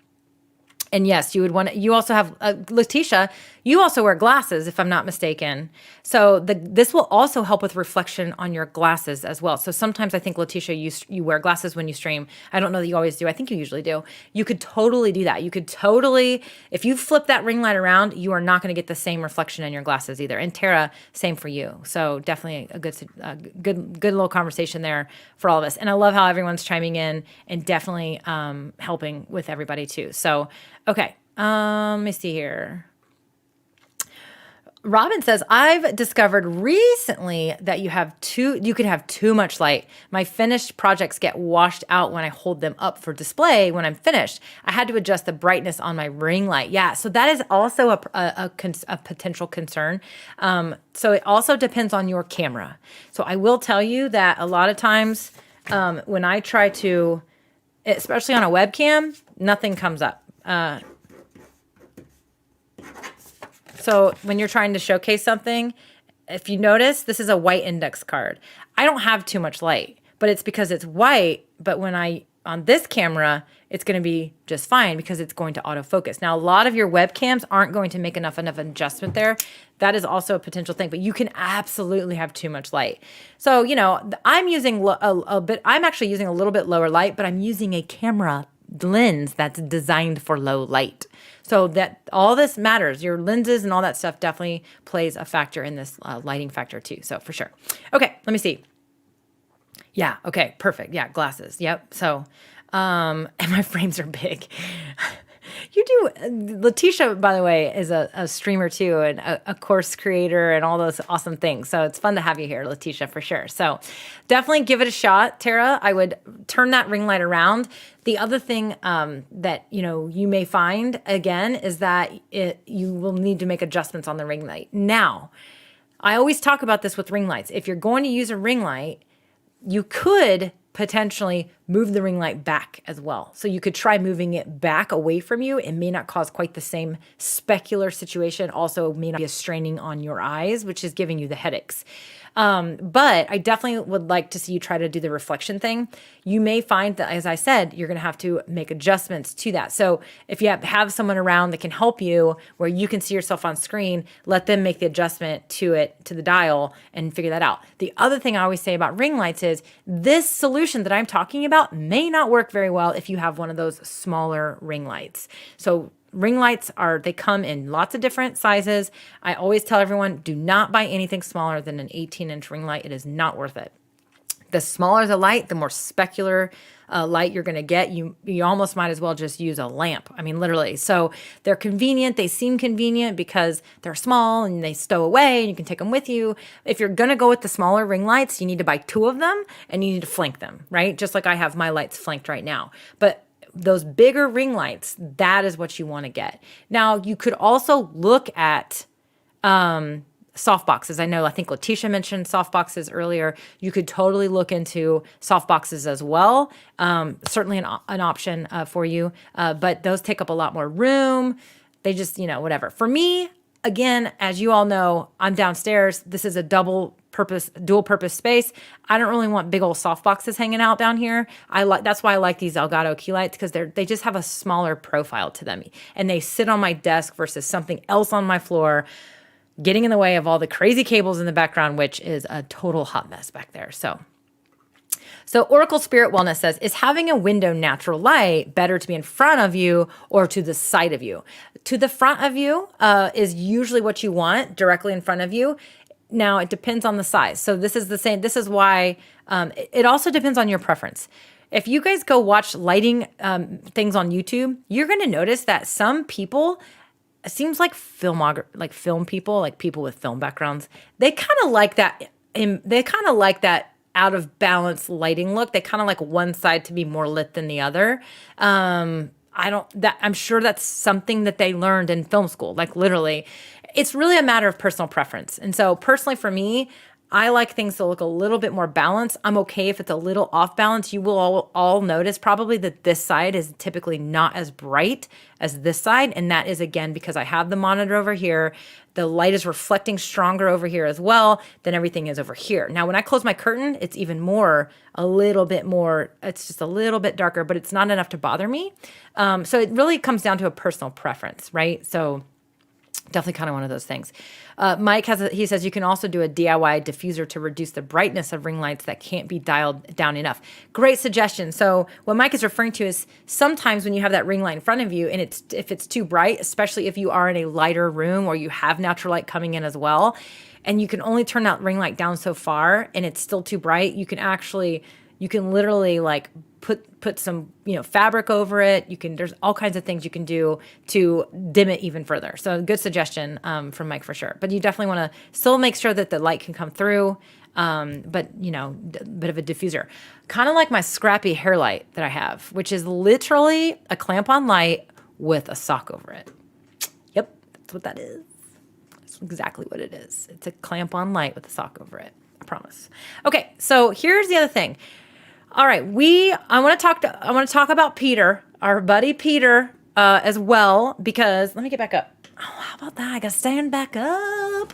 And yes, you would want to, you also have, Letitia, you also wear glasses, if I'm not mistaken. So this will also help with reflection on your glasses as well. So sometimes I think, Letitia, you wear glasses when you stream. I don't know that you always do. I think you usually do. You could totally do that. You could totally, if you flip that ring light around, you are not going to get the same reflection in your glasses either. And Tara, same for you. So definitely a good little conversation there for all of us. And I love how everyone's chiming in and definitely helping with everybody too. So, okay, let me see here. Robin says, I've discovered recently that you can have too much light. My finished projects get washed out when I hold them up for display when I'm finished. I had to adjust the brightness on my ring light. Yeah, so that is also a potential concern. So it also depends on your camera. So I will tell you that a lot of times when I try to, especially on a webcam, nothing comes up. So when you're trying to showcase something, if you notice, this is a white index card. I don't have too much light, but it's because it's white. But on this camera, it's going to be just fine because it's going to autofocus. Now, a lot of your webcams aren't going to make enough adjustment there. That is also a potential thing, but you can absolutely have too much light. So, I'm using I'm actually using a little bit lower light, but I'm using a camera lens that's designed for low light. So that all this matters. Your lenses and all that stuff definitely plays a factor in this lighting factor too. So for sure. Okay, let me see. Yeah, okay, perfect. Yeah, glasses. Yep. So, and my frames are big. You do, Letitia, by the way, is a streamer too, and a course creator and all those awesome things. So it's fun to have you here, Letitia, for sure. So definitely give it a shot, Tara. I would turn that ring light around. The other thing that you may find again is that you will need to make adjustments on the ring light. Now, I always talk about this with ring lights. If you're going to use a ring light, you could potentially move the ring light back as well. So you could try moving it back away from you. It may not cause quite the same specular situation. Also may not be a straining on your eyes, which is giving you the headaches. But I definitely would like to see you try to do the reflection thing. You may find that, as I said, you're going to have to make adjustments to that. So if you have someone around that can help you where you can see yourself on screen, let them make the adjustment to the dial and figure that out. The other thing I always say about ring lights is this solution that I'm talking about may not work very well if you have one of those smaller ring lights. So ring lights they come in lots of different sizes. I always tell everyone, do not buy anything smaller than an 18-inch ring light. It is not worth it. The smaller the light, the more specular light you're going to get. You almost might as well just use a lamp. I mean, literally. So they're convenient. They seem convenient because they're small and they stow away and you can take them with you. If you're going to go with the smaller ring lights, you need to buy 2 of them and you need to flank them, right? Just like I have my lights flanked right now. But those bigger ring lights, that is what you want to get. Now, you could also look at soft boxes. I think Letitia mentioned soft boxes earlier. You could totally look into soft boxes as well. Certainly an option for you, but those take up a lot more room. They just, whatever. For me, again, as you all know, I'm downstairs. This is a dual purpose space. I don't really want big old soft boxes hanging out down here. That's why I like these Elgato key lights, because they just have a smaller profile to them, and they sit on my desk versus something else on my floor, getting in the way of all the crazy cables in the background, which is a total hot mess back there. So Oracle Spirit Wellness says, is having a window natural light better to be in front of you or to the side of you? To the front of you is usually what you want, directly in front of you. Now, it depends on the size. So this is the same. This is why it also depends on your preference. If you guys go watch lighting things on YouTube, you're going to notice that some people, it seems like film people, like people with film backgrounds, they kind of like that. They kind of like that out of balance lighting look. They kind of like one side to be more lit than the other. I'm sure that's something that they learned in film school. Like literally, it's really a matter of personal preference. And so personally for me, I like things to look a little bit more balanced. I'm okay if it's a little off balance. You will all notice probably that this side is typically not as bright as this side. And that is, again, because I have the monitor over here. The light is reflecting stronger over here as well than everything is over here. Now, when I close my curtain, it's even more, a little bit more, it's just a little bit darker, but it's not enough to bother me. So it really comes down to a personal preference, right? So definitely kind of one of those things. Mike he says you can also do a DIY diffuser to reduce the brightness of ring lights that can't be dialed down enough. Great suggestion. So what Mike is referring to is sometimes when you have that ring light in front of you and if it's too bright, especially if you are in a lighter room or you have natural light coming in as well, and you can only turn that ring light down so far and it's still too bright, you can literally like put some, fabric over it. There's all kinds of things you can do to dim it even further. So good suggestion from Mike for sure. But you definitely want to still make sure that the light can come through. But a bit of a diffuser, kind of like my scrappy hair light that I have, which is literally a clamp-on light with a sock over it. Yep, that's what that is. That's exactly what it is. It's a clamp-on light with a sock over it. I promise. Okay, so here's the other thing. All right, I want to talk about Peter, our buddy Peter, as well, because let me get back up. Oh, how about that? I gotta stand back up.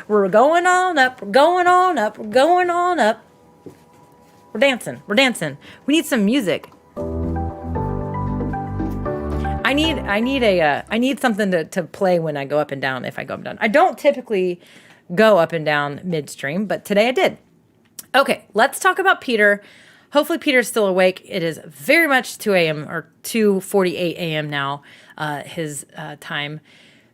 We're going on up. We're going on up. We're going on up. We're dancing. We're dancing. We need some music. I need something to play when I go up and down. If I go up and down, I don't typically go up and down midstream, but today I did. Okay, let's talk about Peter. Hopefully Peter's still awake. It is very much 2 a.m. or 2:48 a.m. now, his time.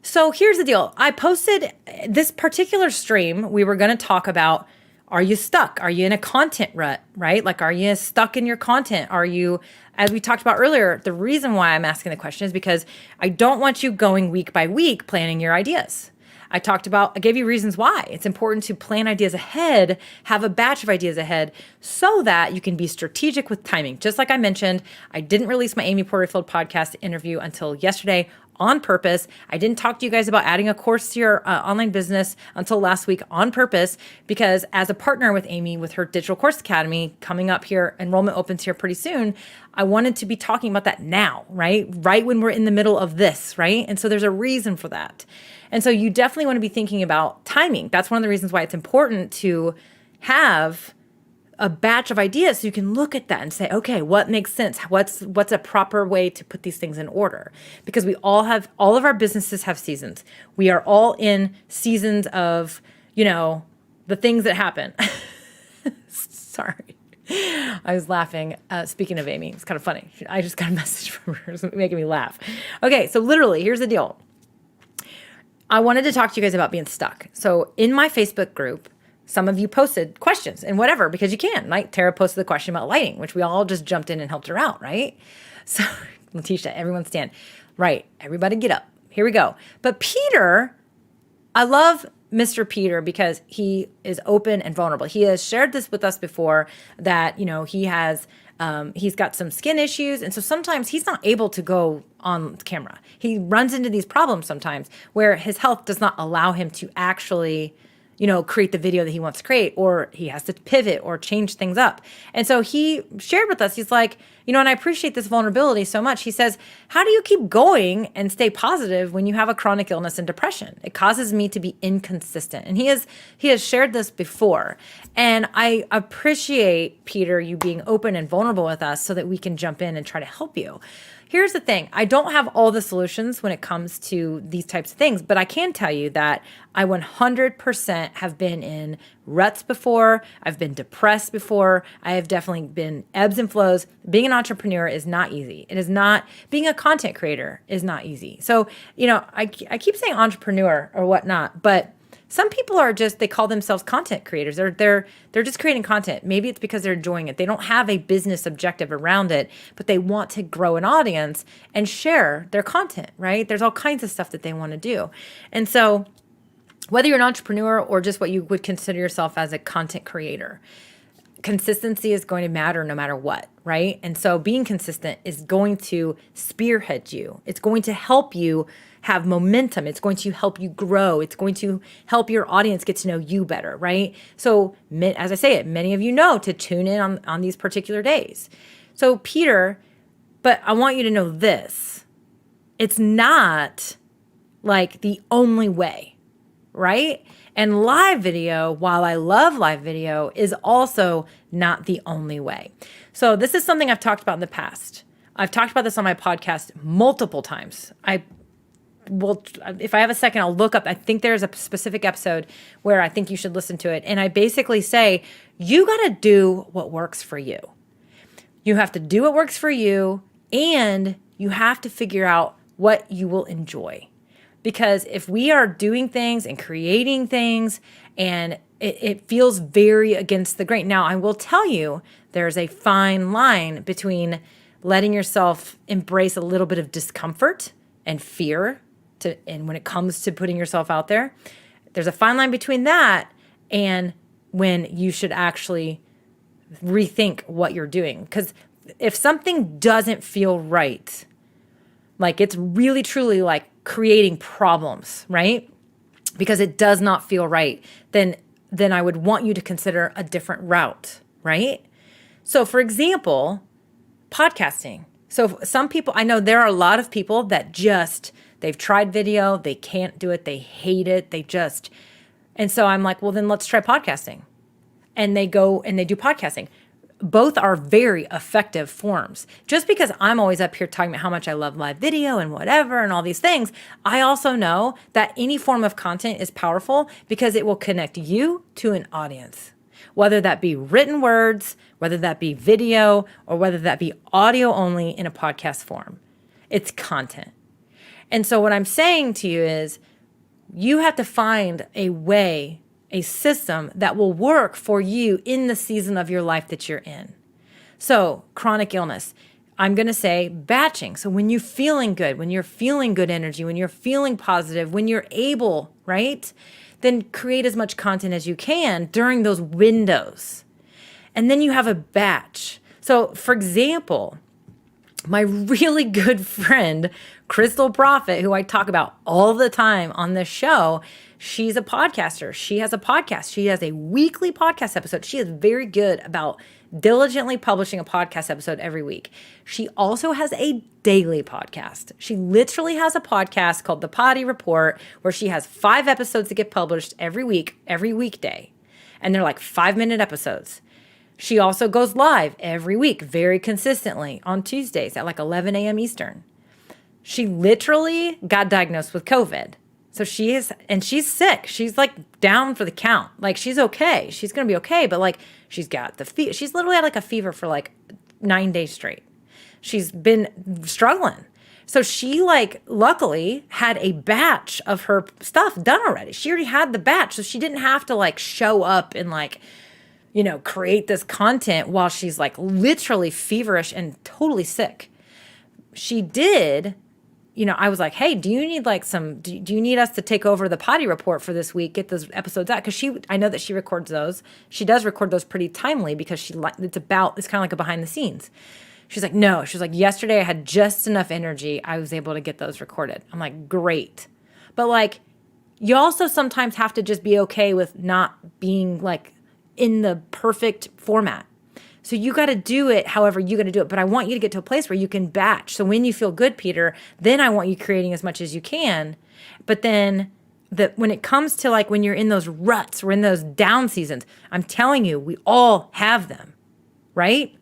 So here's the deal. I posted this particular stream. We were going to talk about, are you stuck? Are you in a content rut, right? Like, are you stuck in your content? Are you, as we talked about earlier, the reason why I'm asking the question is because I don't want you going week by week planning your ideas. I gave you reasons why. It's important to plan ideas ahead, have a batch of ideas ahead so that you can be strategic with timing. Just like I mentioned, I didn't release my Amy Porterfield podcast interview until yesterday on purpose. I didn't talk to you guys about adding a course to your online business until last week on purpose, because as a partner with Amy with her Digital Course Academy coming up here, enrollment opens here pretty soon, I wanted to be talking about that now, right? Right when we're in the middle of this, right? And so there's a reason for that. And so you definitely want to be thinking about timing. That's one of the reasons why it's important to have a batch of ideas so you can look at that and say, okay, what makes sense? What's a proper way to put these things in order? Because all of our businesses have seasons. We are all in seasons of, the things that happen. Sorry. I was laughing. Speaking of Amy, it's kind of funny. I just got a message from her. It's making me laugh. Okay, so literally, here's the deal. I wanted to talk to you guys about being stuck. So in my Facebook group, some of you posted questions and whatever, because you can. Like Tara posted the question about lighting, which we all just jumped in and helped her out, right? So Letitia, everyone stand. Right, everybody get up. Here we go. But Peter, I love Mr. Peter because he is open and vulnerable. He has shared this with us before that, he's got some skin issues. And so sometimes he's not able to go on camera. He runs into these problems sometimes where his health does not allow him to actually, create the video that he wants to create, or he has to pivot or change things up. And so he shared with us, he's like, and I appreciate this vulnerability so much. He says, how do you keep going and stay positive when you have a chronic illness and depression? It causes me to be inconsistent. And he has shared this before. And I appreciate, Peter, you being open and vulnerable with us so that we can jump in and try to help you. Here's the thing. I don't have all the solutions when it comes to these types of things, but I can tell you that I 100% have been in ruts before. I've been depressed before. I have definitely been ebbs and flows. Being an entrepreneur is not easy. It is not, being a content creator is not easy. So, I keep saying entrepreneur or whatnot, but some people are they call themselves content creators. They're just creating content. Maybe it's because they're enjoying it. They don't have a business objective around it, but they want to grow an audience and share their content, right? There's all kinds of stuff that they want to do. And so whether you're an entrepreneur or just what you would consider yourself as a content creator, consistency is going to matter no matter what, right? And so being consistent is going to spearhead you. It's going to help you have momentum. It's going to help you grow. It's going to help your audience get to know you better, right? So as I say it, many of you know to tune in on these particular days. So Peter, but I want you to know this. It's not like the only way, right? And live video, while I love live video, is also not the only way. So this is something I've talked about in the past. I've talked about this on my podcast multiple times. If I have a second, I'll look up. I think there's a specific episode where I think you should listen to it. And I basically say, you got to do what works for you. You have to do what works for you, and you have to figure out what you will enjoy. Because if we are doing things and creating things and it feels very against the grain. Now, I will tell you, there's a fine line between letting yourself embrace a little bit of discomfort and fear and when it comes to putting yourself out there. There's a fine line between that and when you should actually rethink what you're doing. Because if something doesn't feel right, like it's really truly like creating problems, right? Because it does not feel right, then I would want you to consider a different route, right? So for example, podcasting. So some people, I know there are a lot of people that they've tried video, they can't do it, they hate it, and so I'm like, well, then let's try podcasting. And they go and they do podcasting. Both are very effective forms. Just because I'm always up here talking about how much I love live video and whatever and all these things, I also know that any form of content is powerful because it will connect you to an audience. Whether that be written words, whether that be video, or whether that be audio only in a podcast form. It's content. And so what I'm saying to you is you have to find a way, a system that will work for you in the season of your life that you're in. So chronic illness, I'm going to say batching. So when you're feeling good, when you're feeling good energy, when you're feeling positive, when you're able, right? Then create as much content as you can during those windows. And then you have a batch. So for example, my really good friend, Crystal Prophet, who I talk about all the time on this show, she's a podcaster. She has a podcast. She has a weekly podcast episode. She is very good about diligently publishing a podcast episode every week. She also has a daily podcast. She literally has a podcast called The Potty Report, where she has 5 episodes that get published every week, every weekday. And they're like 5-minute episodes. She also goes live every week, very consistently on Tuesdays at like 11 a.m. Eastern. She literally got diagnosed with COVID. So she's sick. She's like down for the count. Like she's okay. She's going to be okay. But like she's got the fever. She's literally had like a fever for like 9 days straight. She's been struggling. So she like luckily had a batch of her stuff done already. She already had the batch. So she didn't have to like show up and like, create this content while she's like literally feverish and totally sick. She did, I was like, hey, do you need like do you need us to take over the potty report for this week? Get those episodes out. Cause I know that she records those. She does record those pretty timely because it's kind of like a behind the scenes. She's like, no, she was like, yesterday I had just enough energy. I was able to get those recorded. I'm like, great. But like, you also sometimes have to just be okay with not being like in the perfect format. So you got to do it however you got to do it. But I want you to get to a place where you can batch. So when you feel good, Peter, then I want you creating as much as you can. But then when it comes to like when you're in those ruts or in those down seasons, I'm telling you, we all have them, right?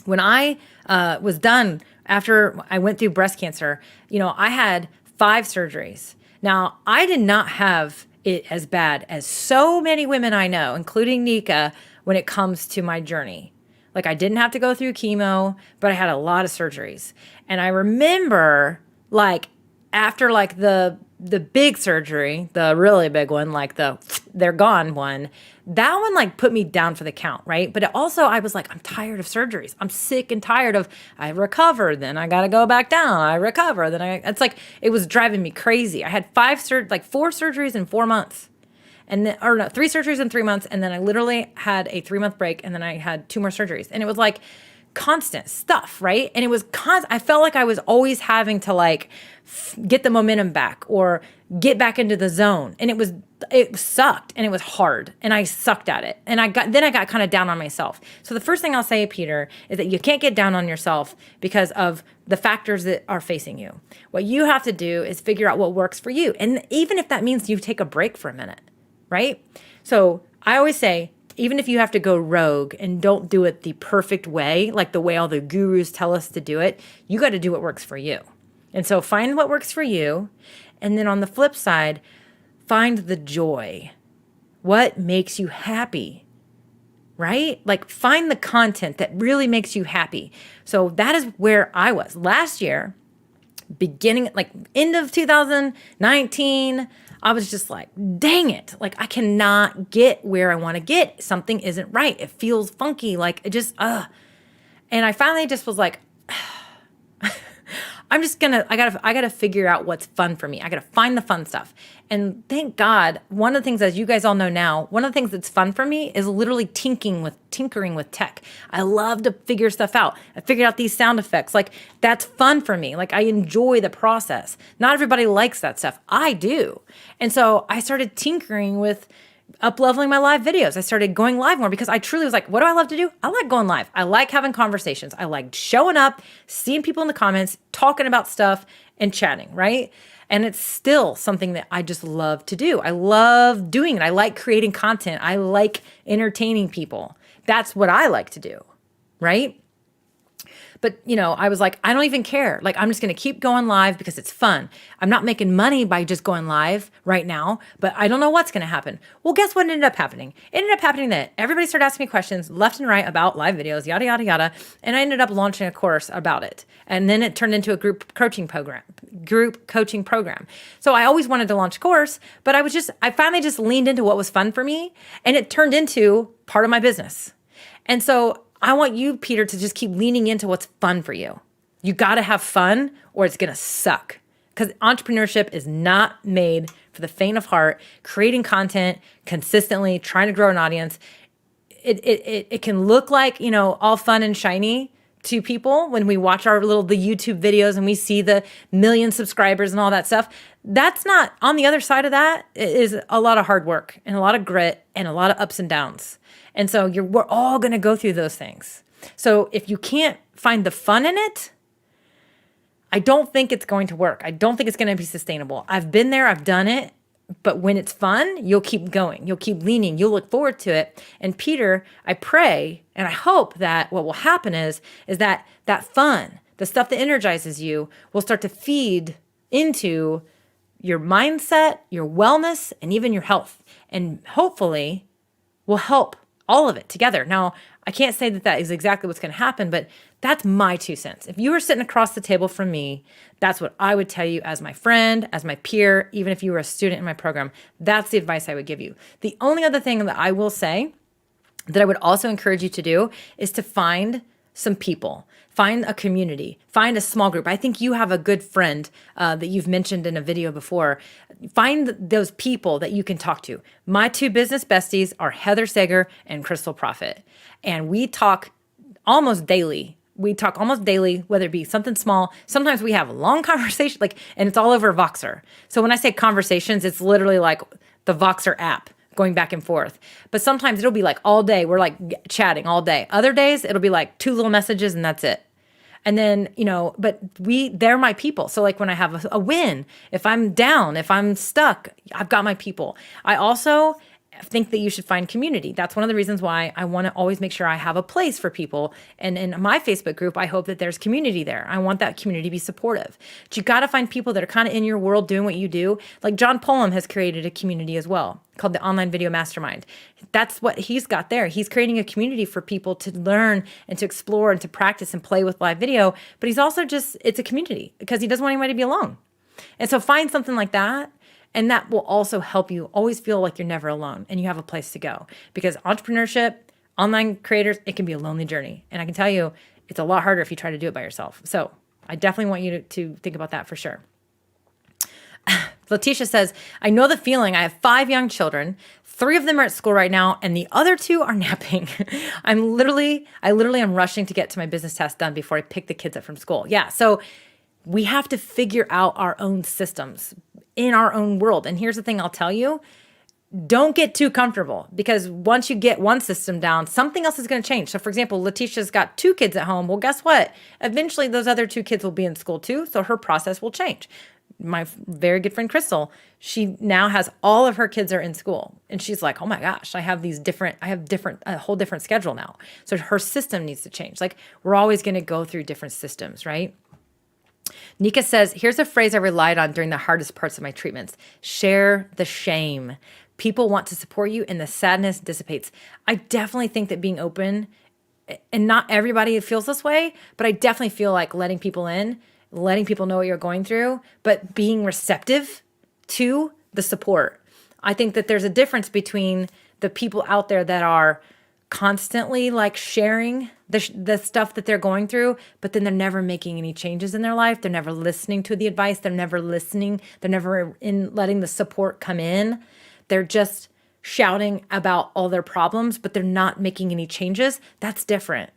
When I was done after I went through breast cancer, I had 5 surgeries. Now, I did not have it as bad as so many women I know, including Nika, when it comes to my journey. Like I didn't have to go through chemo, but I had a lot of surgeries. And I remember like after like the big surgery, the really big one, like they're gone one, that one like put me down for the count, right? But also I was like, I'm tired of surgeries. I'm sick and tired of, I recovered, then I got to go back down. I recover, it's like, it was driving me crazy. I had 4 surgeries in 4 months. and then, or no, 3 surgeries in 3 months. And then I literally had a 3-month break, and then I had 2 more surgeries. And it was like constant stuff, right? And it was I felt like I was always having to like get the momentum back or get back into the zone. And it sucked, and it was hard, and I sucked at it. And I got kind of down on myself. So the first thing I'll say, Peter, is that you can't get down on yourself because of the factors that are facing you. What you have to do is figure out what works for you. And even if that means you take a break for a minute, right? So I always say, even if you have to go rogue and don't do it the perfect way, like the way all the gurus tell us to do it, you got to do what works for you. And so find what works for you. And then on the flip side, find the joy. What makes you happy, right? Like find the content that really makes you happy. So that is where I was last year, beginning, like end of 2019. I was just like, dang it. Like I cannot get where I want to get. Something isn't right. It feels funky. Like it just, And I finally just was like, I gotta figure out what's fun for me. I gotta find the fun stuff. And thank God, one of the things, as you guys all know now, one of the things that's fun for me is literally tinkering with tech. I love to figure stuff out. I figured out these sound effects. Like that's fun for me. Like I enjoy the process. Not everybody likes that stuff. I do. And so I started tinkering with up-leveling my live videos. I started going live more because I truly was like, what do I love to do? I like going live. I like having conversations. I like showing up, seeing people in the comments, talking about stuff and chatting, right? And it's still something that I just love to do. I love doing it. I like creating content. I like entertaining people. That's what I like to do, right? But, I was like, I don't even care. Like, I'm just going to keep going live because it's fun. I'm not making money by just going live right now, but I don't know what's going to happen. Well, guess what ended up happening? It ended up happening that everybody started asking me questions left and right about live videos, yada, yada, yada. And I ended up launching a course about it. And then it turned into a group coaching program. So I always wanted to launch a course, but I finally just leaned into what was fun for me, and it turned into part of my business. And so I want you, Peter, to just keep leaning into what's fun for you. You got to have fun or it's going to suck, because entrepreneurship is not made for the faint of heart. Creating content consistently, trying to grow an audience, it can look like, all fun and shiny to people when we watch the YouTube videos and we see the million subscribers and all that stuff. That's not, on the other side of that is a lot of hard work and a lot of grit and a lot of ups and downs. And so we're all going to go through those things. So if you can't find the fun in it, I don't think it's going to work. I don't think it's going to be sustainable. I've been there, I've done it, but when it's fun, you'll keep going. You'll keep leaning. You'll look forward to it. And Peter, I pray and I hope that what will happen is that fun, the stuff that energizes you, will start to feed into your mindset, your wellness, and even your health. And hopefully will help all of it together. Now, I can't say that is exactly what's going to happen, but that's my 2 cents. If you were sitting across the table from me, that's what I would tell you as my friend, as my peer, even if you were a student in my program. That's the advice I would give you. The only other thing that I will say that I would also encourage you to do is to find some people. Find a community, find a small group. I think you have a good friend that you've mentioned in a video before. Find those people that you can talk to. My 2 business besties are Heather Sager and Crystal Profit. And we talk almost daily. Whether it be something small. Sometimes we have a long conversation, and it's all over Voxer. So when I say conversations, it's literally like the Voxer app, going back and forth. But sometimes it'll be like all day. We're like chatting all day. Other days, it'll be like 2 little messages and that's it. And then, but they're my people. So like when I have a win, if I'm down, if I'm stuck, I've got my people. I also think that you should find community. That's one of the reasons why I want to always make sure I have a place for people. And in my Facebook group, I hope that there's community there. I want that community to be supportive. But you got to find people that are kind of in your world doing what you do. Like John Pullum has created a community as well called the Online Video Mastermind. That's what he's got there. He's creating a community for people to learn and to explore and to practice and play with live video. But he's also it's a community because he doesn't want anybody to be alone. And so find something like that. And that will also help you always feel like you're never alone and you have a place to go. Because entrepreneurship, online creators, it can be a lonely journey. And I can tell you, it's a lot harder if you try to do it by yourself. So I definitely want you to think about that for sure. Letitia says, I know the feeling. I have 5 young children. 3 of them are at school right now, and the other 2 are napping. I literally am rushing to get to my business task done before I pick the kids up from school. Yeah. So we have to figure out our own systems in our own world. And here's the thing I'll tell you. Don't get too comfortable, because once you get one system down, something else is going to change. So for example, Letitia's got 2 kids at home. Well, guess what? Eventually those other 2 kids will be in school too. So her process will change. My very good friend Crystal, she now has all of her kids are in school, and she's like, oh my gosh, I have a whole different schedule now. So her system needs to change. Like, we're always going to go through different systems, right? Nika says, here's a phrase I relied on during the hardest parts of my treatments. Share the shame. People want to support you and the sadness dissipates. I definitely think that being open, and not everybody feels this way, but I definitely feel like letting people in, letting people know what you're going through, but being receptive to the support. I think that there's a difference between the people out there that are constantly like sharing the stuff that they're going through, but then they're never making any changes in their life. They're never listening to the advice. They're never listening. They're never in letting the support come in. They're just shouting about all their problems, but they're not making any changes. That's different.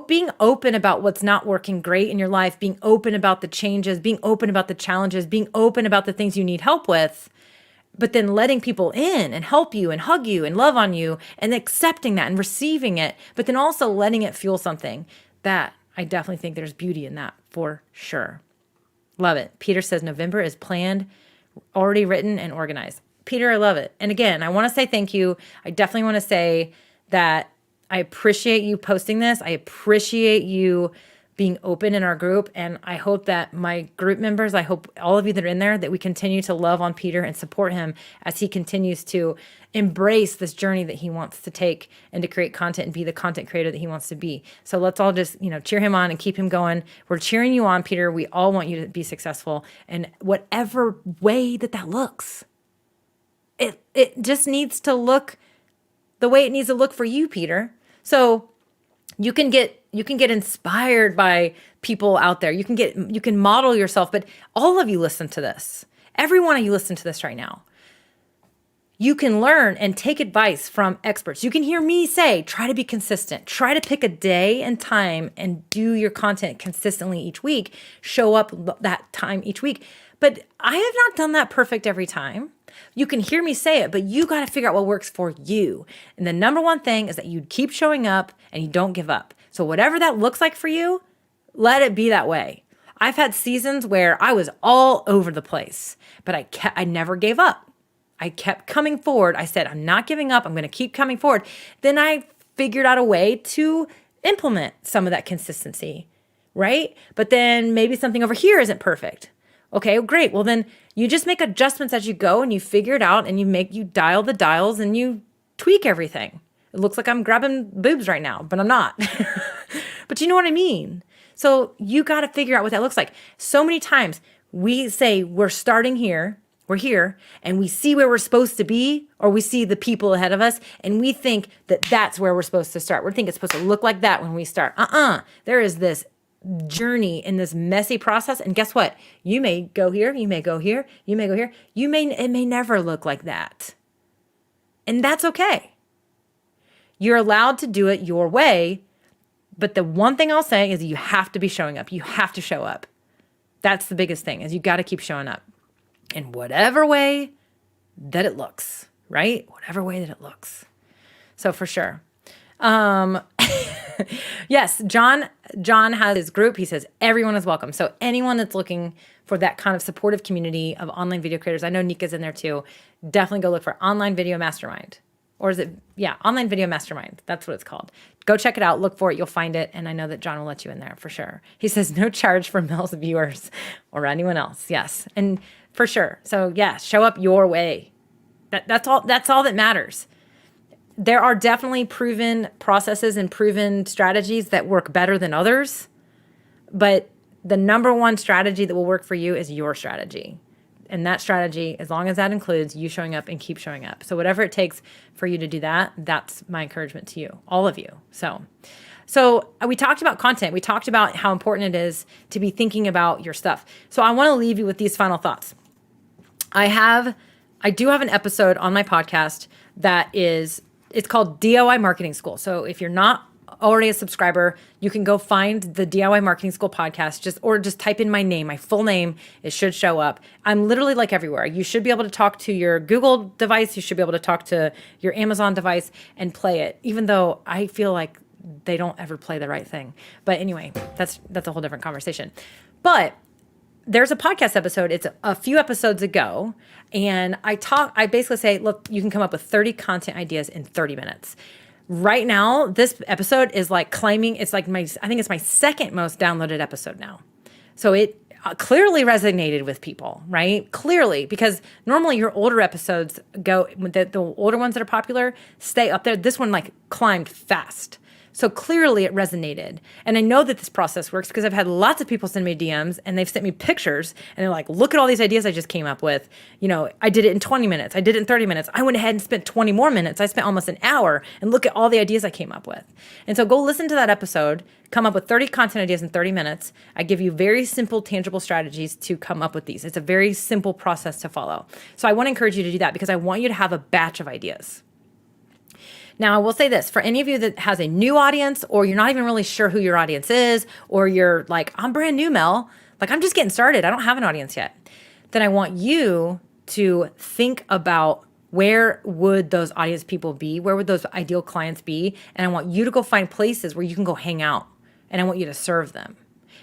Being open about what's not working great in your life, being open about the changes, being open about the challenges, being open about the things you need help with, but then letting people in and help you and hug you and love on you and accepting that and receiving it, but then also letting it fuel something. That, I definitely think there's beauty in that for sure. Love it. Peter says November is planned, already written and organized. Peter, I love it. And again, I want to say thank you. I definitely want to say that I appreciate you posting this. I appreciate you being open in our group. And I hope that my group members, I hope all of you that are in there, that we continue to love on Peter and support him as he continues to embrace this journey that he wants to take and to create content and be the content creator that he wants to be. So let's all just, cheer him on and keep him going. We're cheering you on, Peter. We all want you to be successful in whatever way that looks. It just needs to look the way it needs to look for you, Peter. So you can get inspired by people out there. You can model yourself, but all of you listen to this. Every one of you listen to this right now. You can learn and take advice from experts. You can hear me say, try to be consistent. Try to pick a day and time and do your content consistently each week. Show up that time each week. But I have not done that perfect every time. You can hear me say it, but you got to figure out what works for you. And the number one thing is that you keep showing up and you don't give up. So whatever that looks like for you, let it be that way. I've had seasons where I was all over the place, but I never gave up. I kept coming forward. I said, I'm not giving up. I'm going to keep coming forward. Then I figured out a way to implement some of that consistency, right? But then maybe something over here isn't perfect. Okay, great. Well, then you just make adjustments as you go and you figure it out and you dial the dials and you tweak everything. It looks like I'm grabbing boobs right now, but I'm not. But you know what I mean? So you got to figure out what that looks like. So many times we say we're starting here, we're here, and we see where we're supposed to be, or we see the people ahead of us, and we think that that's where we're supposed to start. We think it's supposed to look like that when we start. There is this journey in this messy process. And guess what? You may go here, you may go here, you may go here. It may never look like that. And that's okay. You're allowed to do it your way. But the one thing I'll say is you have to be showing up. You have to show up. That's the biggest thing, is you got to keep showing up in whatever way that it looks, right? Whatever way that it looks. So for sure. Yes, John has his group. He says everyone is welcome. So anyone that's looking for that kind of supportive community of online video creators, I know Nika's in there too. Definitely go look for Online Video Mastermind. Or is it, Online Video Mastermind. That's what it's called. Go check it out. Look for it. You'll find it. And I know that John will let you in there for sure. He says no charge for Mel's viewers or anyone else. Yes. And for sure. So show up your way. That's all that matters. There are definitely proven processes and proven strategies that work better than others. But the number one strategy that will work for you is your strategy. And that strategy, as long as that includes you showing up and keep showing up. So whatever it takes for you to do that, that's my encouragement to you, all of you. So So we talked about content. We talked about how important it is to be thinking about your stuff. So I want to leave you with these final thoughts. I do have an episode on my podcast it's called DIY Marketing School. So if you're not already a subscriber, you can go find the DIY Marketing School podcast, just type in my name, my full name. It should show up. I'm literally like everywhere. You should be able to talk to your Google device. You should be able to talk to your Amazon device and play it, even though I feel like they don't ever play the right thing. But anyway, that's a whole different conversation. But there's a podcast episode. It's a few episodes ago. And I basically say, look, you can come up with 30 content ideas in 30 minutes. Right now, this episode is like climbing. It's like I think it's my second most downloaded episode now. So it clearly resonated with people, right? Clearly, because normally your older episodes the older ones that are popular stay up there. This one like climbed fast. So clearly it resonated. And I know that this process works because I've had lots of people send me DMs and they've sent me pictures and they're like, look at all these ideas I just came up with. I did it in 20 minutes. I did it in 30 minutes. I went ahead and spent 20 more minutes. I spent almost an hour and look at all the ideas I came up with. And so go listen to that episode, come up with 30 content ideas in 30 minutes. I give you very simple, tangible strategies to come up with these. It's a very simple process to follow. So I want to encourage you to do that because I want you to have a batch of ideas. Now, I will say this, for any of you that has a new audience or you're not even really sure who your audience is, or you're like, I'm brand new, Mel, like I'm just getting started. I don't have an audience yet. Then I want you to think about where would those audience people be? Where would those ideal clients be? And I want you to go find places where you can go hang out and I want you to serve them.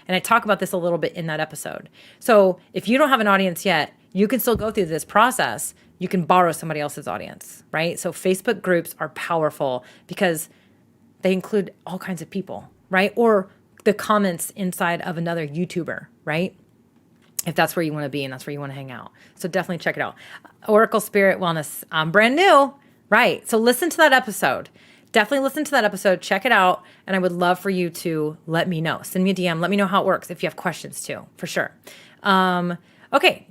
And I talk about this a little bit in that episode. So if you don't have an audience yet, you can still go through this process. You can borrow somebody else's audience, right? So Facebook groups are powerful because they include all kinds of people, right? Or the comments inside of another YouTuber, right? If that's where you want to be and that's where you want to hang out. So definitely check it out. Oracle Spirit Wellness. I'm brand new, right? So listen to that episode. Definitely listen to that episode. Check it out. And I would love for you to let me know. Send me a DM. Let me know how it works if you have questions too, for sure. Okay.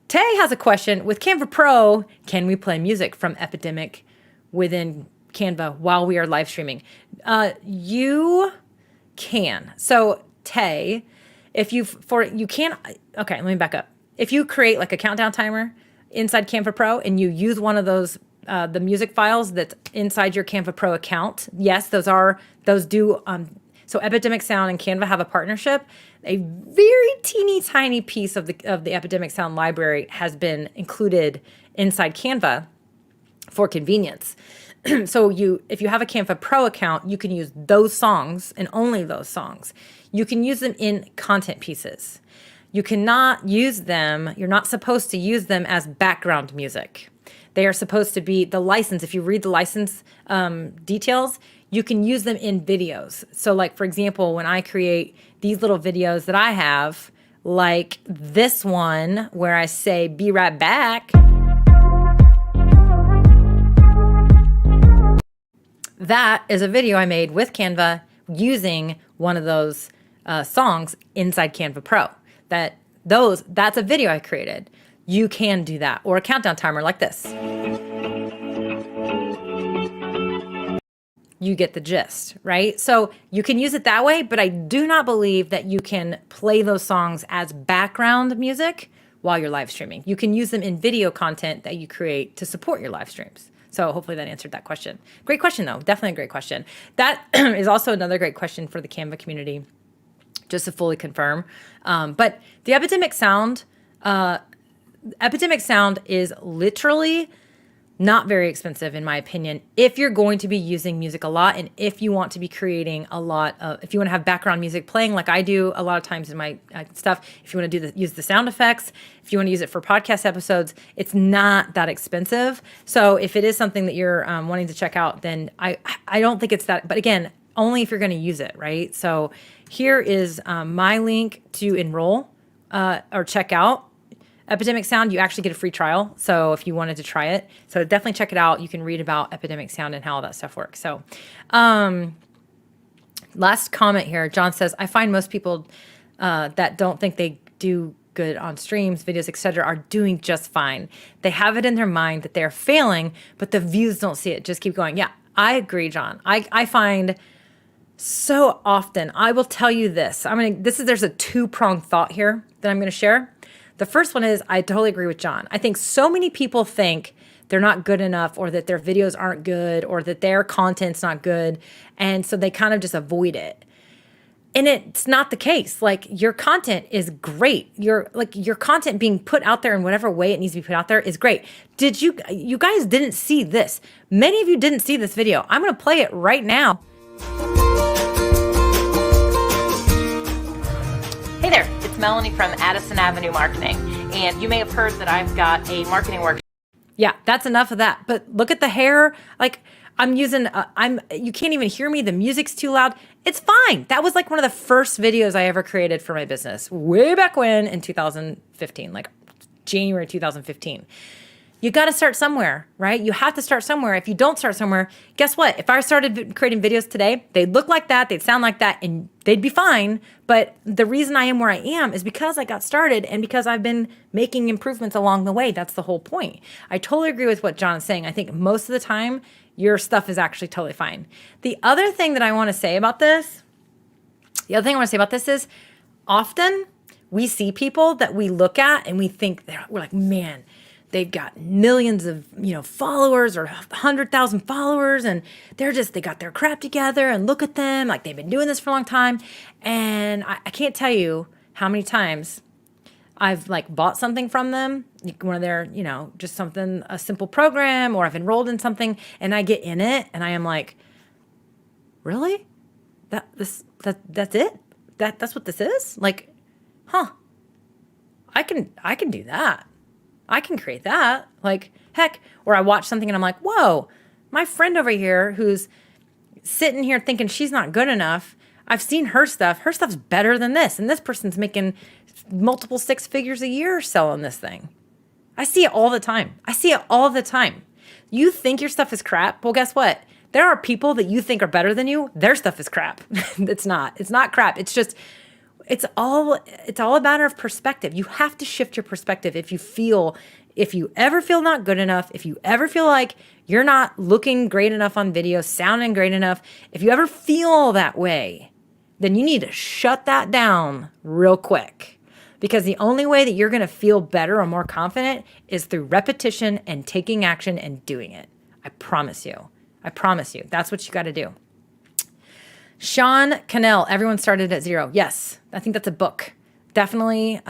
Tay has a question. With Canva Pro, can we play music from Epidemic within Canva while we are live streaming? You can. So Tay, okay, let me back up. If you create like a countdown timer inside Canva Pro and you use one of those, the music files that's inside your Canva Pro account, yes, those do, so Epidemic Sound and Canva have a partnership. A very teeny tiny piece of the Epidemic Sound library has been included inside Canva for convenience. So if you have a Canva Pro account, you can use those songs and only those songs. You can use them in content pieces. You cannot use them, you're not supposed to use them as background music. They are supposed to be the license. If you read the license details, you can use them in videos. So like, for example, when I create these little videos that I have, like this one where I say, be right back. That is a video I made with Canva using one of those songs inside Canva Pro. That's a video I created. You can do that. Or a countdown timer like this. You get the gist, right? So you can use it that way, but I do not believe that you can play those songs as background music while you're live streaming. You can use them in video content that you create to support your live streams. So hopefully that answered that question. Great question though, definitely a great question. That is also another great question for the Canva community, just to fully confirm. But the Epidemic Sound is literally not very expensive, in my opinion, if you're going to be using music a lot and if you want to be creating a lot of, if you want to have background music playing like I do a lot of times in my stuff, if you want to use the sound effects, if you want to use it for podcast episodes, it's not that expensive. So if it is something that you're wanting to check out, then I don't think it's that, but again, only if you're going to use it, right? So here is my link to enroll or check out Epidemic Sound. You actually get a free trial. So if you wanted to try it, so definitely check it out. You can read about Epidemic Sound and how all that stuff works. So last comment here, John says, I find most people that don't think they do good on streams, videos, etc., are doing just fine. They have it in their mind that they're failing, but the views don't see it. Just keep going. Yeah, I agree, John. I find So often, I will tell you this. There's a two-pronged thought here that I'm going to share. The first one is I totally agree with John. I think so many people think they're not good enough, or that their videos aren't good, or that their content's not good. And so they kind of just avoid it. And it's not the case. Like, your content is great. Your content being put out there in whatever way it needs to be put out there is great. You guys didn't see this. Many of you didn't see this video. I'm going to play it right now. Hey there, it's Melanie from Addison Avenue Marketing. And you may have heard that I've got a marketing workshop. Yeah, that's enough of that. But look at the hair. Like, you can't even hear me. The music's too loud. It's fine. That was like one of the first videos I ever created for my business way back when, in 2015, like January 2015. You got to start somewhere, right? You have to start somewhere. If you don't start somewhere, guess what? If I started creating videos today, they'd look like that, they'd sound like that, and they'd be fine. But the reason I am where I am is because I got started and because I've been making improvements along the way. That's the whole point. I totally agree with what John is saying. I think most of the time, your stuff is actually totally fine. The other thing that I want to say about this is often we see people that we look at and we think we're like, man, they've got millions of, followers, or 100,000 followers, and they got their crap together, and look at them, like they've been doing this for a long time. And I can't tell you how many times I've bought something from them, one of their, just a simple program, or I've enrolled in something, and I get in it and I am like, really? That's it? That's what this is? Like, huh. I can do that. I can create that. Like, heck. Or I watch something and I'm like, whoa, my friend over here who's sitting here thinking she's not good enough, I've seen her stuff. Her stuff's better than this. And this person's making multiple six figures a year selling this thing. I see it all the time. You think your stuff is crap? Well, guess what? There are people that you think are better than you. Their stuff is crap. It's not crap. It's all a matter of perspective. You have to shift your perspective. If you ever feel not good enough, if you ever feel like you're not looking great enough on video, sounding great enough, if you ever feel that way, then you need to shut that down real quick. Because the only way that you're going to feel better or more confident is through repetition and taking action and doing it. I promise you. That's what you got to do. Sean Cannell, everyone started at zero. Yes, I think that's a book. Definitely.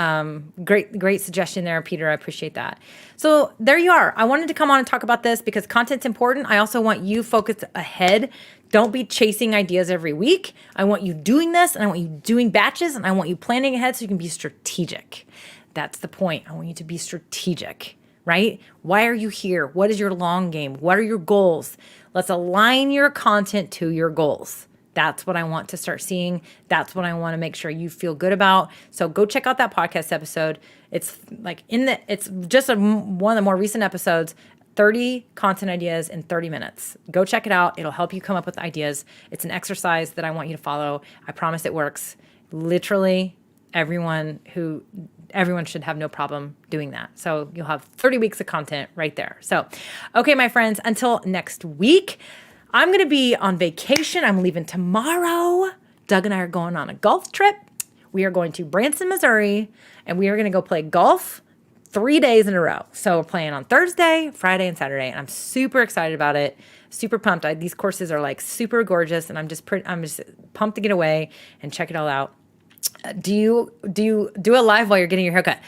Great suggestion there, Peter. I appreciate that. So there you are. I wanted to come on and talk about this because content's important. I also want you focused ahead. Don't be chasing ideas every week. I want you doing this, and I want you doing batches, and I want you planning ahead so you can be strategic. That's the point. I want you to be strategic, right? Why are you here? What is your long game? What are your goals? Let's align your content to your goals. That's what I want to start seeing. That's what I want to make sure you feel good about. So go check out that podcast episode. It's just one of the more recent episodes, 30 content ideas in 30 minutes. Go check it out. It'll help you come up with ideas. It's an exercise that I want you to follow. I promise it works. Literally everyone should have no problem doing that. So you'll have 30 weeks of content right there. So, okay, my friends, until next week, I'm going to be on vacation. I'm leaving tomorrow. Doug and I are going on a golf trip. We are going to Branson, Missouri, and we are going to go play golf 3 days in a row. So we're playing on Thursday, Friday, and Saturday, and I'm super excited about it. Super pumped. These courses are super gorgeous, and I'm just pumped to get away and check it all out. Do you do a live while you're getting your haircut?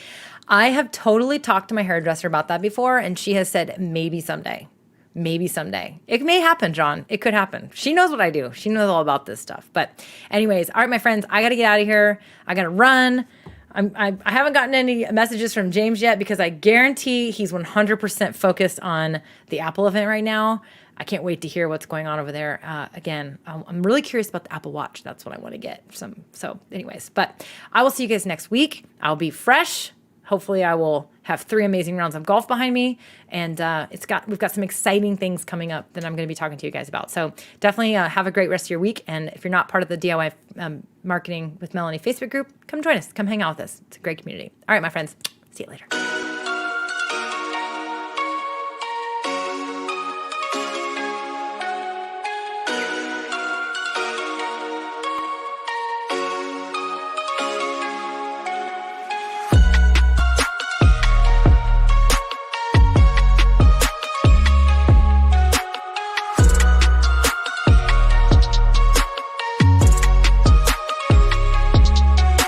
I have totally talked to my hairdresser about that before, and she has said maybe someday. Maybe someday. It may happen, John. It could happen. She knows what I do. She knows all about this stuff. But anyways, all right, my friends, I got to get out of here. I got to run. I haven't gotten any messages from James yet because I guarantee he's 100% focused on the Apple event right now. I can't wait to hear what's going on over there. Again, I'm really curious about the Apple Watch. That's what I want to get. So anyways, but I will see you guys next week. I'll be fresh. Hopefully I will have 3 amazing rounds of golf behind me, and we've got some exciting things coming up that I'm going to be talking to you guys about. So definitely have a great rest of your week, and if you're not part of the DIY Marketing with Melanie Facebook group, come join us. Come hang out with us. It's a great community. All right, my friends. See you later.